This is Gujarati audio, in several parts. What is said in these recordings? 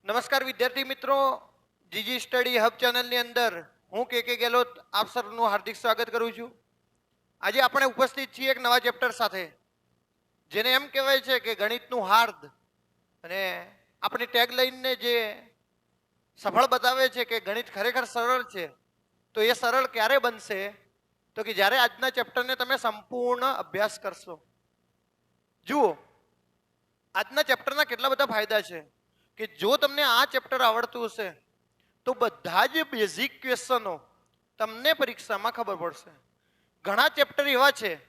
નમસ્કાર વિદ્યાર્થી મિત્રો, જીજી સ્ટડી હબ ચેનલની અંદર હું કે ગેહલોત આપ સર્વનું હાર્દિક સ્વાગત કરું છું. આજે આપણે ઉપસ્થિત છીએ એક નવા ચેપ્ટર સાથે, જેને એમ કહેવાય છે કે ગણિતનું હાર્દ. અને આપણી ટેગલાઇનને જે સફળ બતાવે છે કે ગણિત ખરેખર સરળ છે, તો એ સરળ ક્યારે બનશે? તો કે જ્યારે આજના ચેપ્ટરને તમે સંપૂર્ણ અભ્યાસ કરશો. જુઓ, આજના ચેપ્ટરના કેટલા બધા ફાયદા છે કે જો તમને આ ચેપ્ટર આવડતું હશે તો બધા જ બેઝિક ક્વેશ્ચનો તમને પરીક્ષામાં ખબર પડશે. ઘણા ચેપ્ટર એવા છે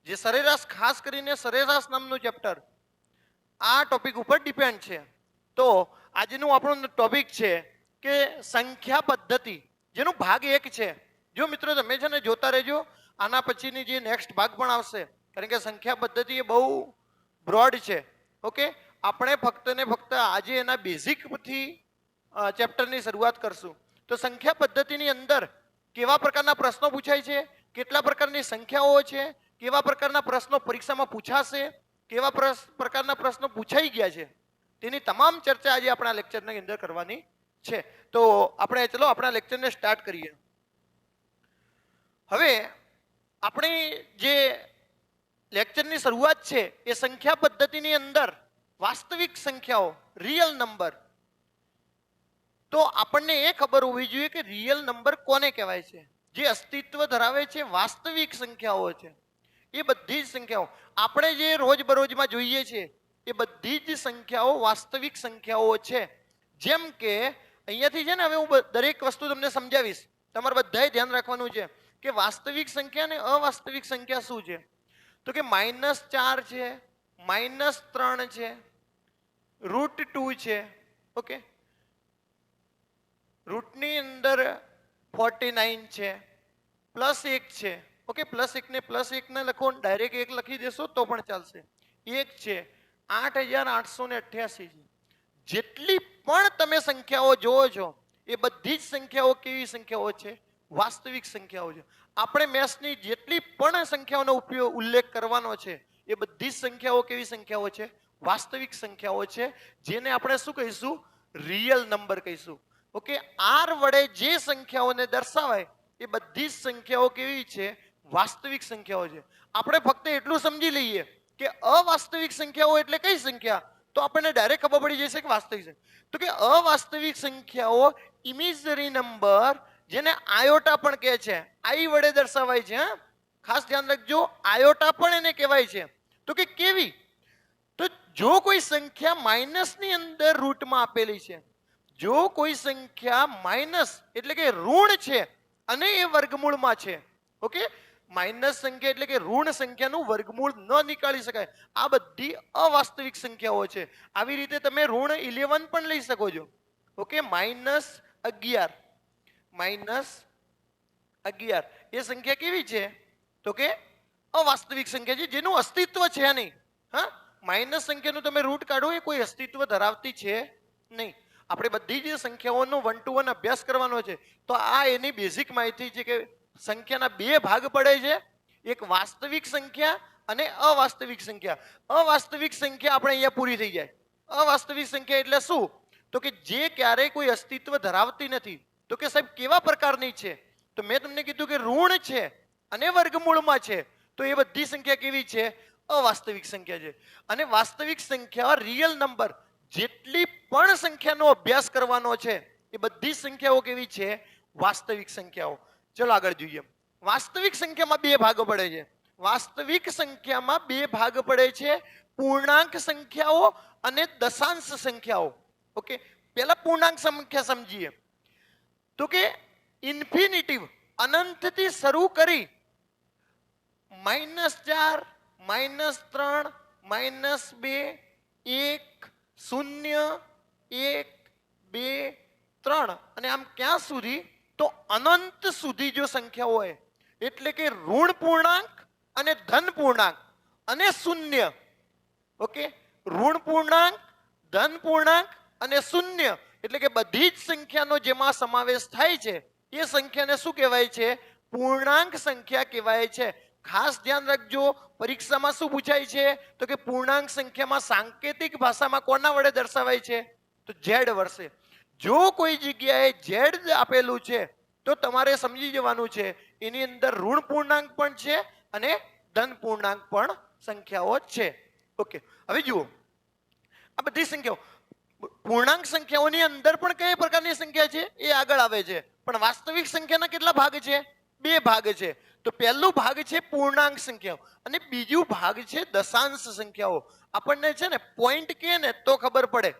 જે સરેરાશ, ખાસ કરીને સરેરાશ નામનું ચેપ્ટર આ ટોપિક ઉપર ડિપેન્ડ છે. તો આજનું આપણું ટોપિક છે કે સંખ્યા પદ્ધતિ, જેનું ભાગ 1 છે. જો મિત્રો તમે છે ને જોતા રહેજો, આના પછીની જે નેક્સ્ટ ભાગ પણ આવશે, કારણ કે સંખ્યા પદ્ધતિ એ બહુ બ્રોડ છે. ઓકે, આપણે ફક્ત ને ફક્ત આજે એના બેઝિકથી ચેપ્ટરની શરૂઆત કરશું. તો સંખ્યા પદ્ધતિની અંદર કેવા પ્રકારના પ્રશ્નો પૂછાય છે, કેટલા પ્રકારની સંખ્યાઓ છે, કેવા પ્રકારના પ્રશ્નો પરીક્ષામાં પૂછાશે, કેવા પ્રકારના પ્રશ્નો પૂછાઈ ગયા છે, તેની તમામ ચર્ચા આજે આપણા લેક્ચરની અંદર કરવાની છે. તો આપણે ચલો આપણા લેક્ચરને સ્ટાર્ટ કરીએ. હવે આપણી જે લેક્ચરની શરૂઆત છે એ સંખ્યા પદ્ધતિની અંદર વાસ્તવિક સંખ્યાઓ, રિયલ નંબર. તો આપણને એ ખબર હોવી જોઈએ કે રિયલ નંબર કોને કહેવાય છે? જે અસ્તિત્વ ધરાવે છે, વાસ્તવિક સંખ્યાઓ છે. એ બધી જ સંખ્યાઓ આપણે જે રોજબરોજમાં જોઈએ છે એ બધી જ સંખ્યાઓ વાસ્તવિક સંખ્યાઓ છે. જેમ કે અહીંયાથી છે ને, હવે હું દરેક વસ્તુ તમને સમજાવીશ. તમારે બધાએ ધ્યાન રાખવાનું છે કે વાસ્તવિક સંખ્યા અને અવાસ્તવિક સંખ્યા શું છે. તો કે -4 છે, -3 છે, √2 છે. ઓકે, રૂટની અંદર 49 છે, +1 છે. ઓકે, +1 ને +1 ને લખો, ડાયરેક્ટ 1 લખી દેશો તો પણ ચાલશે. 1 છે, 8888 છે. જેટલી પણ તમે સંખ્યાઓ જોવો છો એ બધી જ સંખ્યાઓ કેવી સંખ્યાઓ છે? વાસ્તવિક સંખ્યાઓ છે. આપણે મેથ્સની જેટલી પણ સંખ્યાઓનો ઉલ્લેખ કરવાનો છે એ બધી જ સંખ્યાઓ કેવી સંખ્યાઓ છે? વાસ્તવિક સંખ્યાઓ છે, જેને આપણે શું કહીશું? રિયલ નંબર કહીશું. ઓકે, આર વડે જે સંખ્યાઓને દર્શાવાય એ બધી જ સંખ્યાઓ કેવી છે? વાસ્તવિક સંખ્યાઓ છે. આપણે ફક્ત એટલું સમજી લઈએ કે અવાસ્તવિક સંખ્યાઓ એટલે કઈ સંખ્યા, તો આપણને ડાયરેક્ટ ખબર પડી જશે કે વાસ્તવિક સંખ્યા. તો કે અવાસ્તવિક સંખ્યાઓ ઇમેજનરી નંબર, જેને આયોટા પણ કહે છે, આઈ વડે દર્શાવાય છે. ખાસ ધ્યાન રાખજો, આયોટા પણ એને કહેવાય છે. તો કે કેવી? તો જો કોઈ સંખ્યા માઇનસની અંદર રૂટમાં આપેલી છે, જો કોઈ સંખ્યા માઇનસ એટલે કે ઋણ છે અને એ વર્ગમૂળમાં છે. ઓકે, માઇનસ સંખ્યા એટલે કે ઋણ સંખ્યાનું વર્ગમૂળ ન નીકાળી શકાય, આ બધી અવાસ્તવિક સંખ્યાઓ છે. આવી રીતે તમે ઋણ 11 પણ લઈ શકો છો. ઓકે, -11, -11 એ સંખ્યા કેવી છે? તો કે અવાસ્તવિક સંખ્યા છે, જેનું અસ્તિત્વ છે નહીં. હા, માઇનસ સંખ્યાનું તમે રૂટ કાઢો, એ કોઈ અસ્તિત્વ ધરાવતી છે નહીં. આપણે બધી જ સંખ્યાઓનો 1 to 1 અભ્યાસ કરવાનો છે. તો આ એની બેઝિક માહિતી છે કે સંખ્યાના 2 ભાગ પડે છે, એક વાસ્તવિક સંખ્યા અને અવાસ્તવિક સંખ્યા. અવાસ્તવિક સંખ્યા આપણે અહીંયા પૂરી થઈ જાય. અવાસ્તવિક સંખ્યા એટલે શું? તો કે જે ક્યારેય કોઈ અસ્તિત્વ ધરાવતી નથી. તો કે સાહેબ કેવા પ્રકારની છે? તો મેં તમને કીધું કે ઋણ છે અને વર્ગમૂળમાં છે. તો એ બધી સંખ્યા કેવી છે? અવાસ્તવિક સંખ્યા છે. અને વાસ્તવિક સંખ્યા, રિયલ નંબર, જેટલી પણ સંખ્યાનો અભ્યાસ કરવાનો છે એ બધી સંખ્યાઓ કેવી છે? વાસ્તવિક સંખ્યાઓ. ચલો આગળ જોઈએ. વાસ્તવિક સંખ્યામાં 2 ભાગો પડે છે. વાસ્તવિક સંખ્યામાં 2 ભાગ પડે છે, પૂર્ણાંક સંખ્યાઓ અને દશાંશ સંખ્યાઓ. ઓકે, પહેલા પૂર્ણાંક સંખ્યા સમજીએ. તો કે ઇન્ફિનિટિવ, અનંતથી શરૂ કરી -4, -3, -2, 1, 0, 1, 2, 3 અને આમ ક્યાં સુધી? તો અનંત સુધી જો સંખ્યા હોય, એટલે કે ઋણ પૂર્ણાંક અને ધન પૂર્ણાંક અને શૂન્ય. ઓકે, ઋણ પૂર્ણાંક, ધન પૂર્ણાંક અને શૂન્ય, એટલે કે બધી જ સંખ્યાનો જેમાં સમાવેશ થાય છે એ સંખ્યાને શું કહેવાય છે? પૂર્ણાંક સંખ્યા કહેવાય છે. ખાસ ધ્યાન રાખજો, પરીક્ષામાં શું પૂછાય છે? તો કે પૂર્ણાંક સંખ્યામાં સાંકેતિક ભાષામાં કોના વડે દર્શાવાય છે? તો ઝેડ વર્ષે. જો કોઈ જગ્યાએ ઝેડ આપેલું છે તો તમારે સમજી જવાનું છે એની અંદર ઋણ પૂર્ણાંક પણ છે અને ધન પૂર્ણાંક પણ સંખ્યાઓ છે. ઓકે, હવે જુઓ આ બધી સંખ્યાઓ, પૂર્ણાંક સંખ્યાઓની અંદર પણ કઈ પ્રકારની સંખ્યા છે એ આગળ આવે છે, પણ વાસ્તવિક સંખ્યાના કેટલા ભાગ છે? બે ભાગ છે. તો પહેલું ભાગ છે પૂર્ણાંક સંખ્યાઓ અને બીજું ભાગ છે દશાંશ સંખ્યાઓ. આપણને છે ને પોઈન્ટ કહે ને તો ખબર પડે,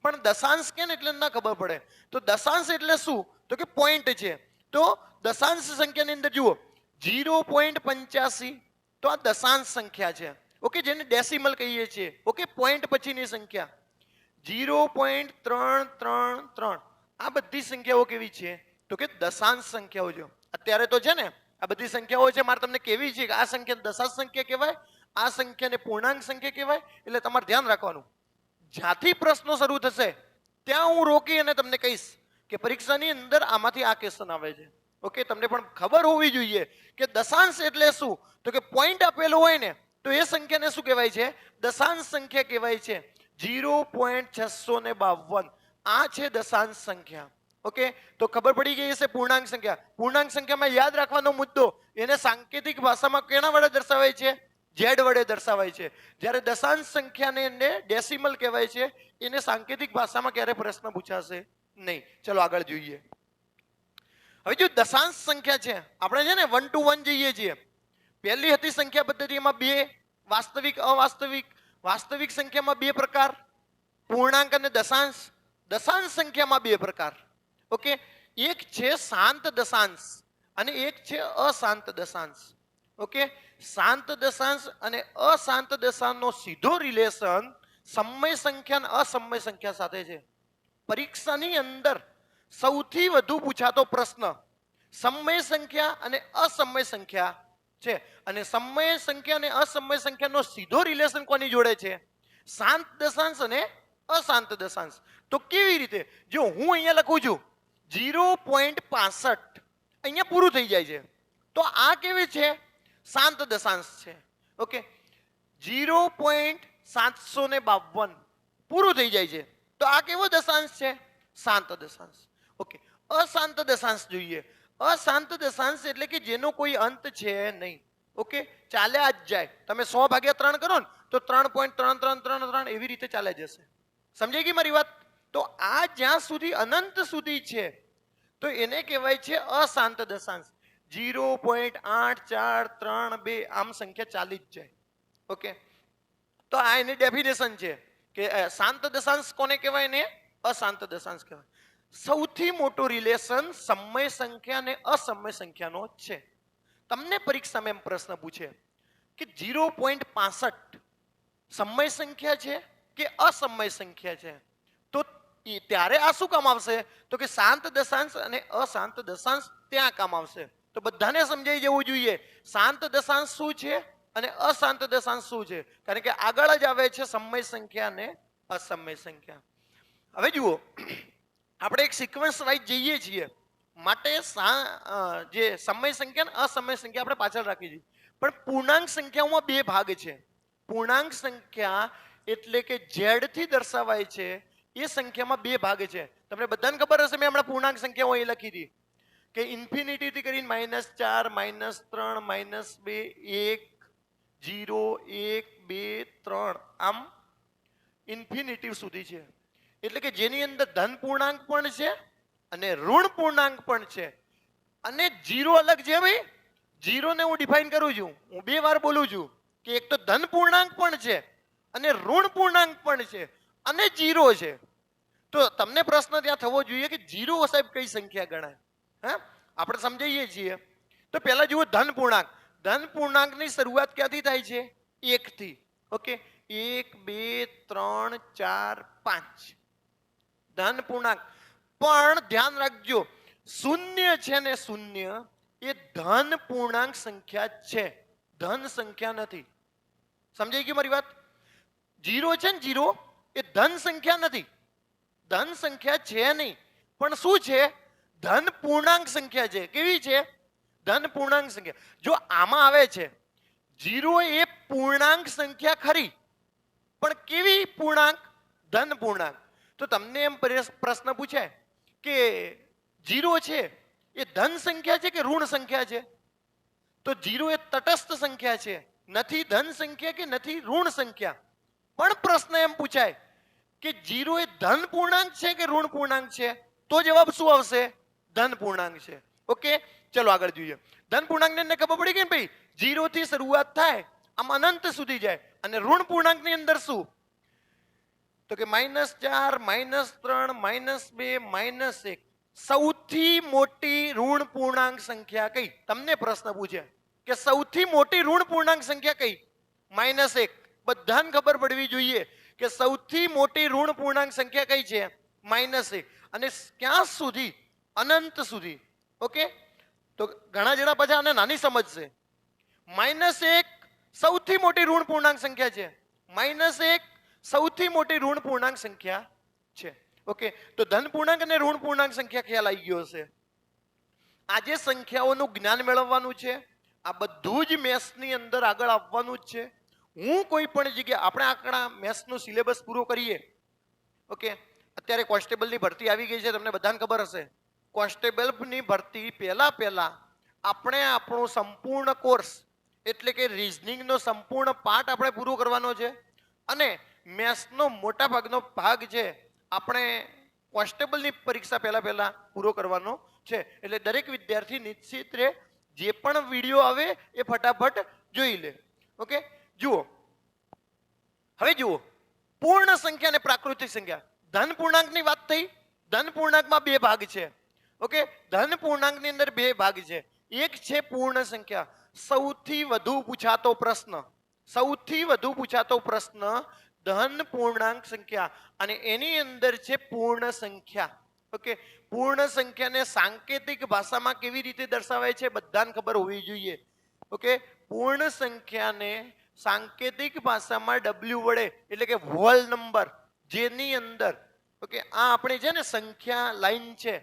પણ દશાંશ કે ને એટલે ના ખબર પડે. તો દશાંશ એટલે શું? તો કે પોઈન્ટ છે. તો દશાંશ સંખ્યાની અંદર જુઓ 0.85, તો આ દશાંશ સંખ્યા છે. ઓકે, જેને ડેસિમલ કહીએ છીએ. ઓકે, પોઈન્ટ પછીની સંખ્યા 0.333. આ બધી સંખ્યાઓ કેવી છે? તો કે દશાંશ સંખ્યાઓ છે. અત્યારે તો છે ને આ બધી સંખ્યાઓ છે, મારે તમને કેવી છે કે આ સંખ્યા દશાંશ સંખ્યા કહેવાય, આ સંખ્યાને પૂર્ણાંક સંખ્યા કહેવાય. એટલે તમારે ધ્યાન રાખવાનું, જ્યાંથી પ્રશ્નો શરૂ થશે ત્યાં હું રોકી અને તમને કહીશ કે પરીક્ષાની અંદર આમાંથી આ ક્વેશ્ચન આવે છે. ઓકે, તમને પણ ખબર હોવી જોઈએ કે દશાંશ એટલે શું? તો કે પોઈન્ટ આપેલો હોય ને તો એ સંખ્યાને શું કહેવાય છે? દશાંશ સંખ્યા કહેવાય છે. 0.652 આ છે દશાંશ સંખ્યા. ઓકે, તો ખબર પડી ગઈ હશે પૂર્ણાંક સંખ્યા. પૂર્ણાંક સંખ્યામાં યાદ રાખવાનો મુદ્દો, એને સાંકેતિક ભાષામાં કેના વડે દર્શાવાય છે? ઝેડ વડે દર્શાવાય છે. જ્યારે દશાંશ સંખ્યાને ડેસિમલ કહેવાય છે. એને સાંકેતિક ભાષામાં ક્યારે પ્રશ્ન પૂછાશે નહીં. ચલો આગળ જોઈએ. હવે જો દશાંશ સંખ્યા છે, આપણે છે ને 1 to 1 જઈએ છીએ. પહેલી હતી સંખ્યા પદ્ધતિ, એમાં બે વાસ્તવિક અવાસ્તવિક. વાસ્તવિક સંખ્યામાં બે પ્રકાર, પૂર્ણાંક અને દશાંશ. દશાંશ સંખ્યામાં બે પ્રકાર. ઓકે, એક છે શાંત દશાંશ અને એક છે અશાંત દશાંશ. ઓકે, શાંત દશાંશ અને અશાંત દશાંશનો સીધો રિલેશન સમય સંખ્યા અને અસમય સંખ્યા સાથે છે. પરીક્ષાની અંદર સૌથી વધુ પૂછાતો પ્રશ્ન સમય સંખ્યા અને અસમય સંખ્યા છે. અને સમય સંખ્યા અને અસમય સંખ્યાનો સીધો રિલેશન કોની જોડે છે? શાંત દશાંશ અને અશાંત દશાંશ. તો કેવી રીતે? જો હું અહીંયા લખું છું 0.65, અહીંયા પૂરું થઈ જાય છે, તો આ કેવી છે? શાંત દશાંશ છે. ઓકે, 0.752 પૂરું થઈ જાય છે, તો આ કેવો દશાંશ છે? શાંત દશાંશ. ઓકે, અશાંત દશાંશ જોઈએ. અશાંત દશાંશ એટલે કે જેનો કોઈ અંત છે નહીં. ઓકે, ચાલ્યા જ જાય. તમે 100/3 કરો ને તો 3.3333 એવી રીતે ચાલ્યા જશે. સમજાઈ ગઈ મારી વાત? તો આ જ્યાં સુધી અનંત સુધી છે તો એને કહેવાય છે અશાંત દશાંશ. 0.8432 આમ સંખ્યા ચાલી જ જાય. ઓકે, તો આ એની ડેફિનેશન છે કે શાંત દશાંશ કોને કહેવાય ને અશાંત દશાંશ કહેવાય. સૌથી મોટો રિલેશન સમય સંખ્યા અને અસમય સંખ્યાનો છે. તમને પરીક્ષામાં એમ પ્રશ્ન પૂછે કે 0.65 સમય સંખ્યા છે કે અસમય સંખ્યા છે, તો ત્યારે આ શું કામ આવશે? તો કે શાંત દશાંશ અને અશાંત દશાંશ ત્યાં કામ આવશે. તો બધાને સમજાઈ જવું જોઈએ શાંત દશાંશ શું છે અને અશાંત દશાંશ શું છે, કારણ કે આગળ જ આવે છે સમય સંખ્યા અને અસમય સંખ્યા. હવે જુઓ, આપણે એક સિક્વન્સ વાઇઝ જઈએ છીએ માટે જે સમય સંખ્યા અને અસમય સંખ્યા આપણે પાછળ રાખી છીએ. પણ પૂર્ણાંક સંખ્યાઓમાં બે ભાગ છે. પૂર્ણાંક સંખ્યા એટલે કે ઝેડ થી દર્શાવાય છે એ સંખ્યામાં બે ભાગ છે. તમને બધાને ખબર હશે, મેં હમણાં પૂર્ણાંક સંખ્યાઓ અહીં લખી હતી કે ઇન્ફિનિટી થી કરીને -4, -3, -2, 1, 0, 1, 2, 3 આમ ઇન્ફિનિટી સુધી છે. એટલે કે જેની અંદર ધન પૂર્ણાંક પણ છે અને ઋણ પૂર્ણાંક પણ છે. અને જીરો અલગ છે ભાઈ. જીરો ને હું ડિફાઇન કરું છું, હું બે વાર બોલું છું કે એક તો ધન પૂર્ણાંક પણ છે અને ઋણ પૂર્ણાંક પણ છે અને જીરો છે. તો તમને પ્રશ્ન ત્યાં થવો જોઈએ કે જીરો સાહેબ કઈ સંખ્યા ગણાય? હા, આપણે સમજાઈએ છીએ. તો પહેલા જુઓ ધન પૂર્ણાંક. ધન પૂર્ણાંકની શરૂઆત ક્યાંથી થાય છે? 1 થી. ઓકે, 1, 2, 3, 4, 5 ધન પૂર્ણાંક. પણ ધ્યાન રાખજો, શૂન્ય છે ને શૂન્ય એ ધન પૂર્ણાંક સંખ્યા છે, ધન સંખ્યા નથી. સમજાઈ ગઈ મારી વાત? જીરો છે ને જીરો એ ધન સંખ્યા નથી, ધન સંખ્યા છે નહીં, પણ શું છે? ધન પૂર્ણાંક સંખ્યા છે. કેવી છે? ધન પૂર્ણાંક સંખ્યા. જો આમાં આવે છે જીરો એ પૂર્ણાંક સંખ્યા ખરી, પણ કેવી પૂર્ણાંક? ધન પૂર્ણાંક. તો તમને એમ પ્રશ્ન પૂછાય કે 0 છે એ ધન સંખ્યા છે કે ઋણ સંખ્યા છે? તો 0 એ તટસ્થ સંખ્યા છે, નથી ધન સંખ્યા કે નથી ઋણ સંખ્યા. પણ પ્રશ્ન એમ પૂછાય કે 0 એ ધન પૂર્ણાંક છે કે ઋણ પૂર્ણાંક છે? તો જવાબ શું આવશે? ધન પૂર્ણાંક છે. ઓકે, ચલો આગળ જોઈએ. ધન પૂર્ણાંક ને ખબર પડી ગઈ ને ભાઈ, 0 થી શરૂઆત થાય, આમ અનંત સુધી જાય. અને ઋણ પૂર્ણાંક ની અંદર શું? તો કે -4, -3, -2, -1. સૌથી મોટી ઋણ પૂર્ણાંક સંખ્યા કઈ? તમને પ્રશ્ન પૂછે કે સૌથી મોટી ઋણ પૂર્ણાંક સંખ્યા કઈ? -1. બધાને ખબર પડવી જોઈએ કે સૌથી મોટી ઋણ પૂર્ણાંક સંખ્યા કઈ છે? -1. અને ક્યાં સુધી? અનંત સુધી. ઓકે, તો ઘણા જણા પાછા આને નાની સમજશે. -1 સૌથી મોટી ઋણ પૂર્ણાંક સંખ્યા છે. -1 સૌથી મોટી ઋણ પૂર્ણાંક સંખ્યા છે. ઓકે, તો ધન પૂર્ણાંક અને ઋણ પૂર્ણાંક સંખ્યા ખ્યાલ આવી ગયો છે. આજે સંખ્યાઓનું જ્ઞાન મેળવવાનું છે. આ બધું જ મેથ્સની અંદર આગળ આવવાનું જ છે. હું કોઈ પણ જગ્યાએ આપણે આંકડા મેથ્સનું સિલેબસ પૂરો કરીએ. ઓકે, અત્યારે કોન્સ્ટેબલની ભરતી આવી ગઈ છે, તમને બધાને ખબર હશે. કોન્સ્ટેબલની ભરતી પહેલા આપણે આપણો સંપૂર્ણ કોર્સ એટલે કે રીઝનિંગનો સંપૂર્ણ પાઠ આપણે પૂરો કરવાનો છે. અને મેથ્સનો મોટા ભાગનો ભાગ છે આપણે કોન્સ્ટેબલની પરીક્ષા પહેલા પૂરો કરવાનો છે. એટલે દરેક વિદ્યાર્થી નિશ્ચિત રહે, જે પણ વિડીયો આવે એ ફટાફટ જોઈ લે. ઓકે, જુઓ, હવે જુઓ પૂર્ણ સંખ્યા અને પ્રાકૃતિક સંખ્યા. ધન પૂર્ણાંકની વાત થઈ. ધન પૂર્ણાંકમાં 2 ભાગ છે. ઓકે, ધન પૂર્ણાંકની અંદર 2 ભાગ છે. એક છે પૂર્ણ સંખ્યા. સૌથી વધુ પૂછાતો પ્રશ્ન ધન પૂર્ણાંક સંખ્યા, અને એની અંદર છે પૂર્ણ સંખ્યા. ઓકે, પૂર્ણ સંખ્યાને સાંકેતિક ભાષામાં કેવી રીતે દર્શાવાય છે બધાને ખબર હોવી જોઈએ. ઓકે, પૂર્ણ સંખ્યાને સાંકેતિક ભાષામાં W વડે એટલે કે હોલ નંબર, જેની અંદર ઓકે આ આપણે છે ને સંખ્યા લાઈન છે,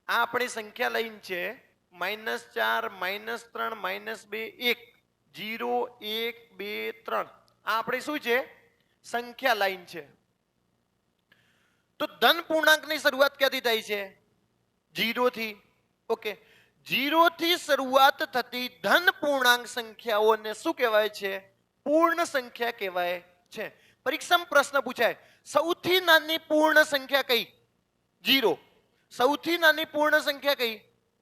આ આપણી સંખ્યા લાઈન છે -4, -3, -2, 1, 0, 1, 2, 3. આ આપણી શું છે? સંખ્યા લાઈન છે. તો ધન પૂર્ણાંકની શરૂઆત ક્યાંથી થાય છે? 0 થી. ઓકે, 0 થી શરૂઆત થતી ધન પૂર્ણાંક સંખ્યાઓને શું કહેવાય છે? પૂર્ણ સંખ્યા કહેવાય છે. પરીક્ષામાં પ્રશ્ન પૂછાય, સૌથી નાની પૂર્ણ સંખ્યા કઈ? 0. સૌથી નાની પૂર્ણ સંખ્યા કઈ?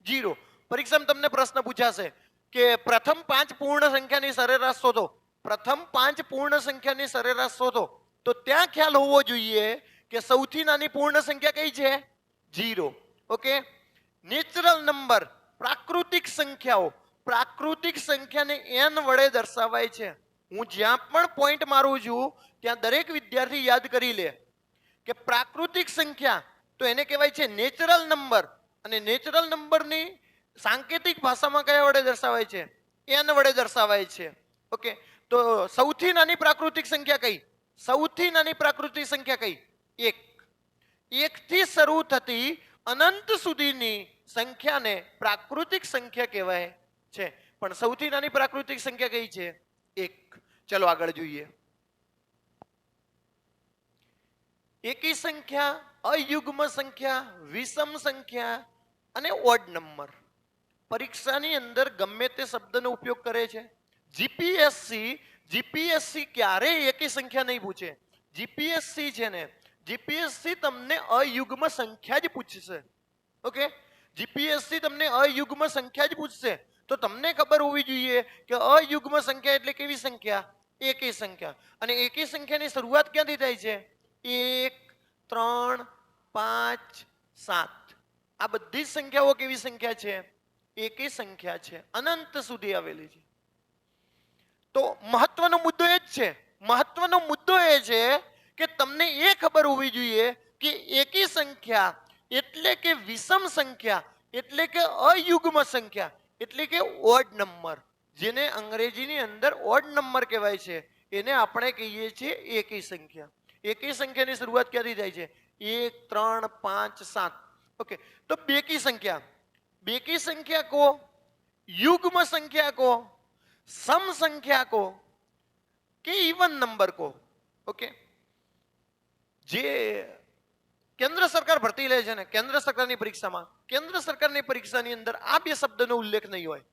0. પરીક્ષામાં તમને પ્રશ્ન પૂછાશે કે પ્રથમ 5 પૂર્ણ સંખ્યાની સરેરાશ શોધો. પ્રથમ 5 પૂર્ણ સંખ્યાની સરેરાશ શોધો. તો ત્યાં ખ્યાલ હોવો જોઈએ કે સૌથી નાની પૂર્ણ સંખ્યા કઈ છે? 0. ઓકે, નેચરલ નંબર, પ્રાકૃતિક સંખ્યાઓ. પ્રાકૃતિક સંખ્યાને n વડે દર્શાવાય છે. હું જ્યાં પણ પોઈન્ટ મારું છું ત્યાં દરેક વિદ્યાર્થી યાદ કરી લે કે પ્રાકૃતિક સંખ્યા તો એને કહેવાય છે નેચરલ નંબર. અને નેચરલ નંબરની સાંકેતિક ભાષામાં કયા વડે દર્શાવાય છે? n વડે દર્શાવાય છે. ઓકે, તો સૌથી નાની પ્રાકૃતિક સંખ્યા કઈ? સૌથી નાની પ્રાકૃતિક સંખ્યા કઈ? 1. 1 થી શરૂ થતી અનંત સુધીની સંખ્યાને પ્રાકૃતિક સંખ્યા કહેવાય છે. પણ સૌથી નાની પ્રાકૃતિક સંખ્યા કઈ છે? 1. ચલો આગળ જોઈએ. એકી સંખ્યા, અયુગ્મ સંખ્યા, વિષમ સંખ્યા અને ઓડ નંબર. પરીક્ષાની અંદર ગમે તે શબ્દનો ઉપયોગ કરે છે. જીપીએસસી ક્યારેય એકી સંખ્યા નહીં પૂછે. જીપીએસસી છે ને, જીપીએસસી તમને અયુગ્મ સંખ્યા જ પૂછશે. ઓકે, જીપીએસસી તમને અયુગ્મ સંખ્યા જ પૂછશે. તો તમને ખબર હોવી જોઈએ કે અયુગ્મ સંખ્યા એટલે કેવી સંખ્યા? એકી સંખ્યા. અને એકી સંખ્યાની શરૂઆત ક્યાંથી થાય છે? 1, 3, 5, 7. આ બધી સંખ્યાઓ કેવી સંખ્યા છે? એકી સંખ્યા છે, અનંત સુધી આવેલી છે. તો મહત્વનો મુદ્દો એ જ છે. મહત્વનો મુદ્દો એ છે કે તમને એ ખબર હોવી જોઈએ કે એકી સંખ્યા એટલે કે વિષમ સંખ્યા એટલે કે અયુગ્મ સંખ્યા એટલે કે ઓડ નંબર, જેને અંગ્રેજીની અંદર ઓડ નંબર કહેવાય છે, એને આપણે કહીએ છીએ એકી સંખ્યા. એકી સંખ્યાની શરૂઆત ક્યાંથી થાય છે? 1, 3, 5, 7. ઓકે, તો બેકી સંખ્યા. બેકી સંખ્યા को युग्म संख्या को, सम संख्या को, कि इवन नंबर को. ओके, જે કેન્દ્ર સરકાર ભરતી લે છે ને કેન્દ્ર સરકારની પરીક્ષામાં, કેન્દ્ર સરકારની પરીક્ષાની અંદર આ બે શબ્દનો ઉલ્લેખ નહીં હોય.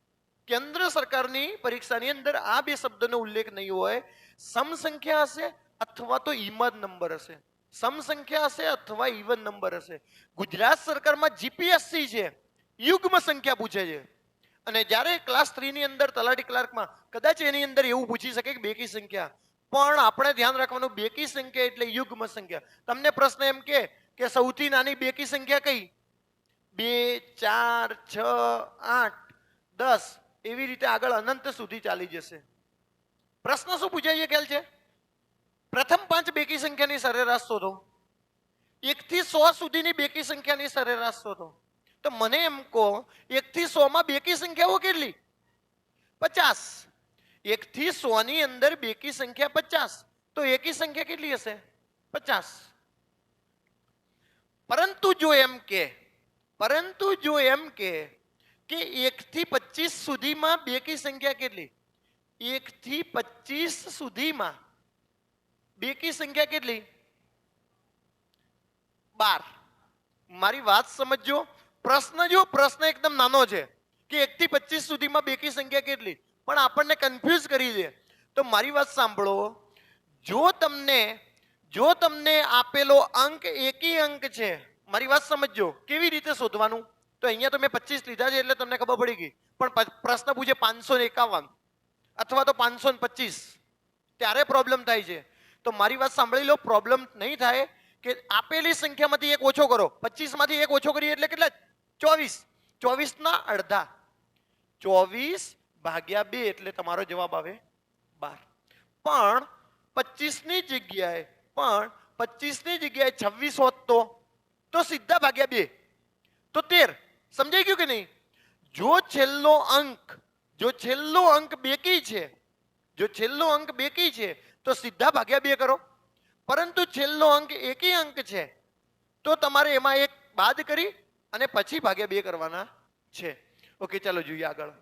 કેન્દ્ર સરકારની પરીક્ષાની અંદર આ બે શબ્દનો ઉલ્લેખ નહીં હોય. સમ સંખ્યા હશે અથવા તો ઈમદ નંબર હશે. સમ સંખ્યા હશે અથવા ઇવન નંબર હશે. ગુજરાત સરકારમાં જીપીએસસી છે, યુગ્મ સંખ્યા પૂછે છે. અને જ્યારે ક્લાસ 3 ની અંદર તલાટી ક્લાર્કમાં કદાચ એની અંદર એવું પૂછી શકે કે બેકી સંખ્યા, પણ આપણે ધ્યાન રાખવાનું બેકી સંખ્યા એટલે યુગ્મ સંખ્યા. તમને પ્રશ્ન એમ કે સૌથી નાની બેકી સંખ્યા કઈ? 2, 4, 6, 8, 10 એવી રીતે આગળ અનંત સુધી ચાલી જશે. પ્રશ્ન શું પૂછાય છે ખ્યાલ છે? પ્રથમ 5 બેકી સંખ્યાની સરેરાશ શોધો. 1 થી 100 સુધીની બેકી સંખ્યાની સરેરાશ શોધો. તો મને એમ કહો 1 થી 100 માં બેકી સંખ્યાઓ કેટલી? 50. 1 થી 100 ની અંદર બેકી સંખ્યા 50, તો એકી સંખ્યા કેટલી હશે? 50. પરંતુ જો એમ કે 1 થી 25 સુધીમાં બેકી સંખ્યા કેટલી? 1 થી 25 સુધીમાં બેકી સંખ્યા કેટલી? 12. મારી વાત સમજજો. પ્રશ્ન એકદમ નાનો છે કે 1 થી 25 સુધીમાં બેકી સંખ્યા કેટલી, પણ આપણને કન્ફ્યુઝ કરી દે. તો મારી વાત સાંભળો. જો તમને આપેલો અંક એકી અંક છે, મારી વાત સમજજો, કેવી રીતે શોધવાનું? તો અહીંયા તો મેં 25 લીધા છે એટલે તમને ખબર પડી ગઈ, પણ પ્રશ્ન પૂછે 551 અથવા તો 525, ત્યારે પ્રોબ્લેમ થાય છે. તો મારી વાત સાંભળી લો, પ્રોબ્લેમ નહીં થાય કે આપેલી સંખ્યામાંથી એક ઓછો કરો. 25 માંથી એક ઓછો કરીએ એટલે કેટલા? 24. 24 ના અડધા, 24 ભાગ્યા 2 એટલે તમારો જવાબ આવે 12. પણ 25 ની જગ્યાએ 26 હોત તો સીધા ભાગ્યા 2 તો 13. સમજાઈ ગયું કે નહીં? જો છેલ્લો અંક બેકી છે તો સીધા ભાગ્યા 2 કરો. પરંતુ છેલ્લો અંક એકી અંક છે તો તમારે એમાં એક બાદ કરી અને પછી ભાગ્યા 2 કરવાના છે. ઓકે, ચાલો જોઈએ આગળ.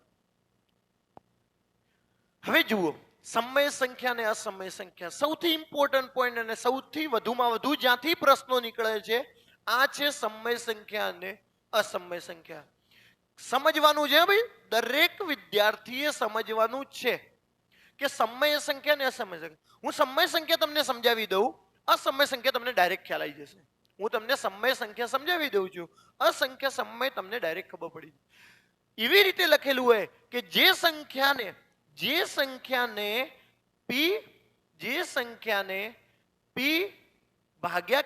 હવે જુઓ, સમય સંખ્યા અને અસમય સંખ્યા સૌથી ઇમ્પોર્ટન્ટ પોઈન્ટ અને સૌથી વધુમાં વધુ જ્યાંથી પ્રશ્નો નીકળે છે આ છે સમય સંખ્યા અને અસમય સંખ્યા. સમજવાનું છે ભાઈ, દરેક વિદ્યાર્થીએ સમજવાનું છે કે સમય સંખ્યા અને અસમય સંખ્યા. હું સમય સંખ્યા તમને સમજાવી દઉં, અસમય સંખ્યા તમને ડાયરેક્ટ ખ્યાલ આવી જશે. હું તમને સમય સંખ્યા સમજાવી દઉં છું, અસંખ્ય સમય તમને ડાયરેક્ટ ખબર પડી. એવી રીતે લખેલું હોય કે જે સંખ્યાને p ભાગ્યા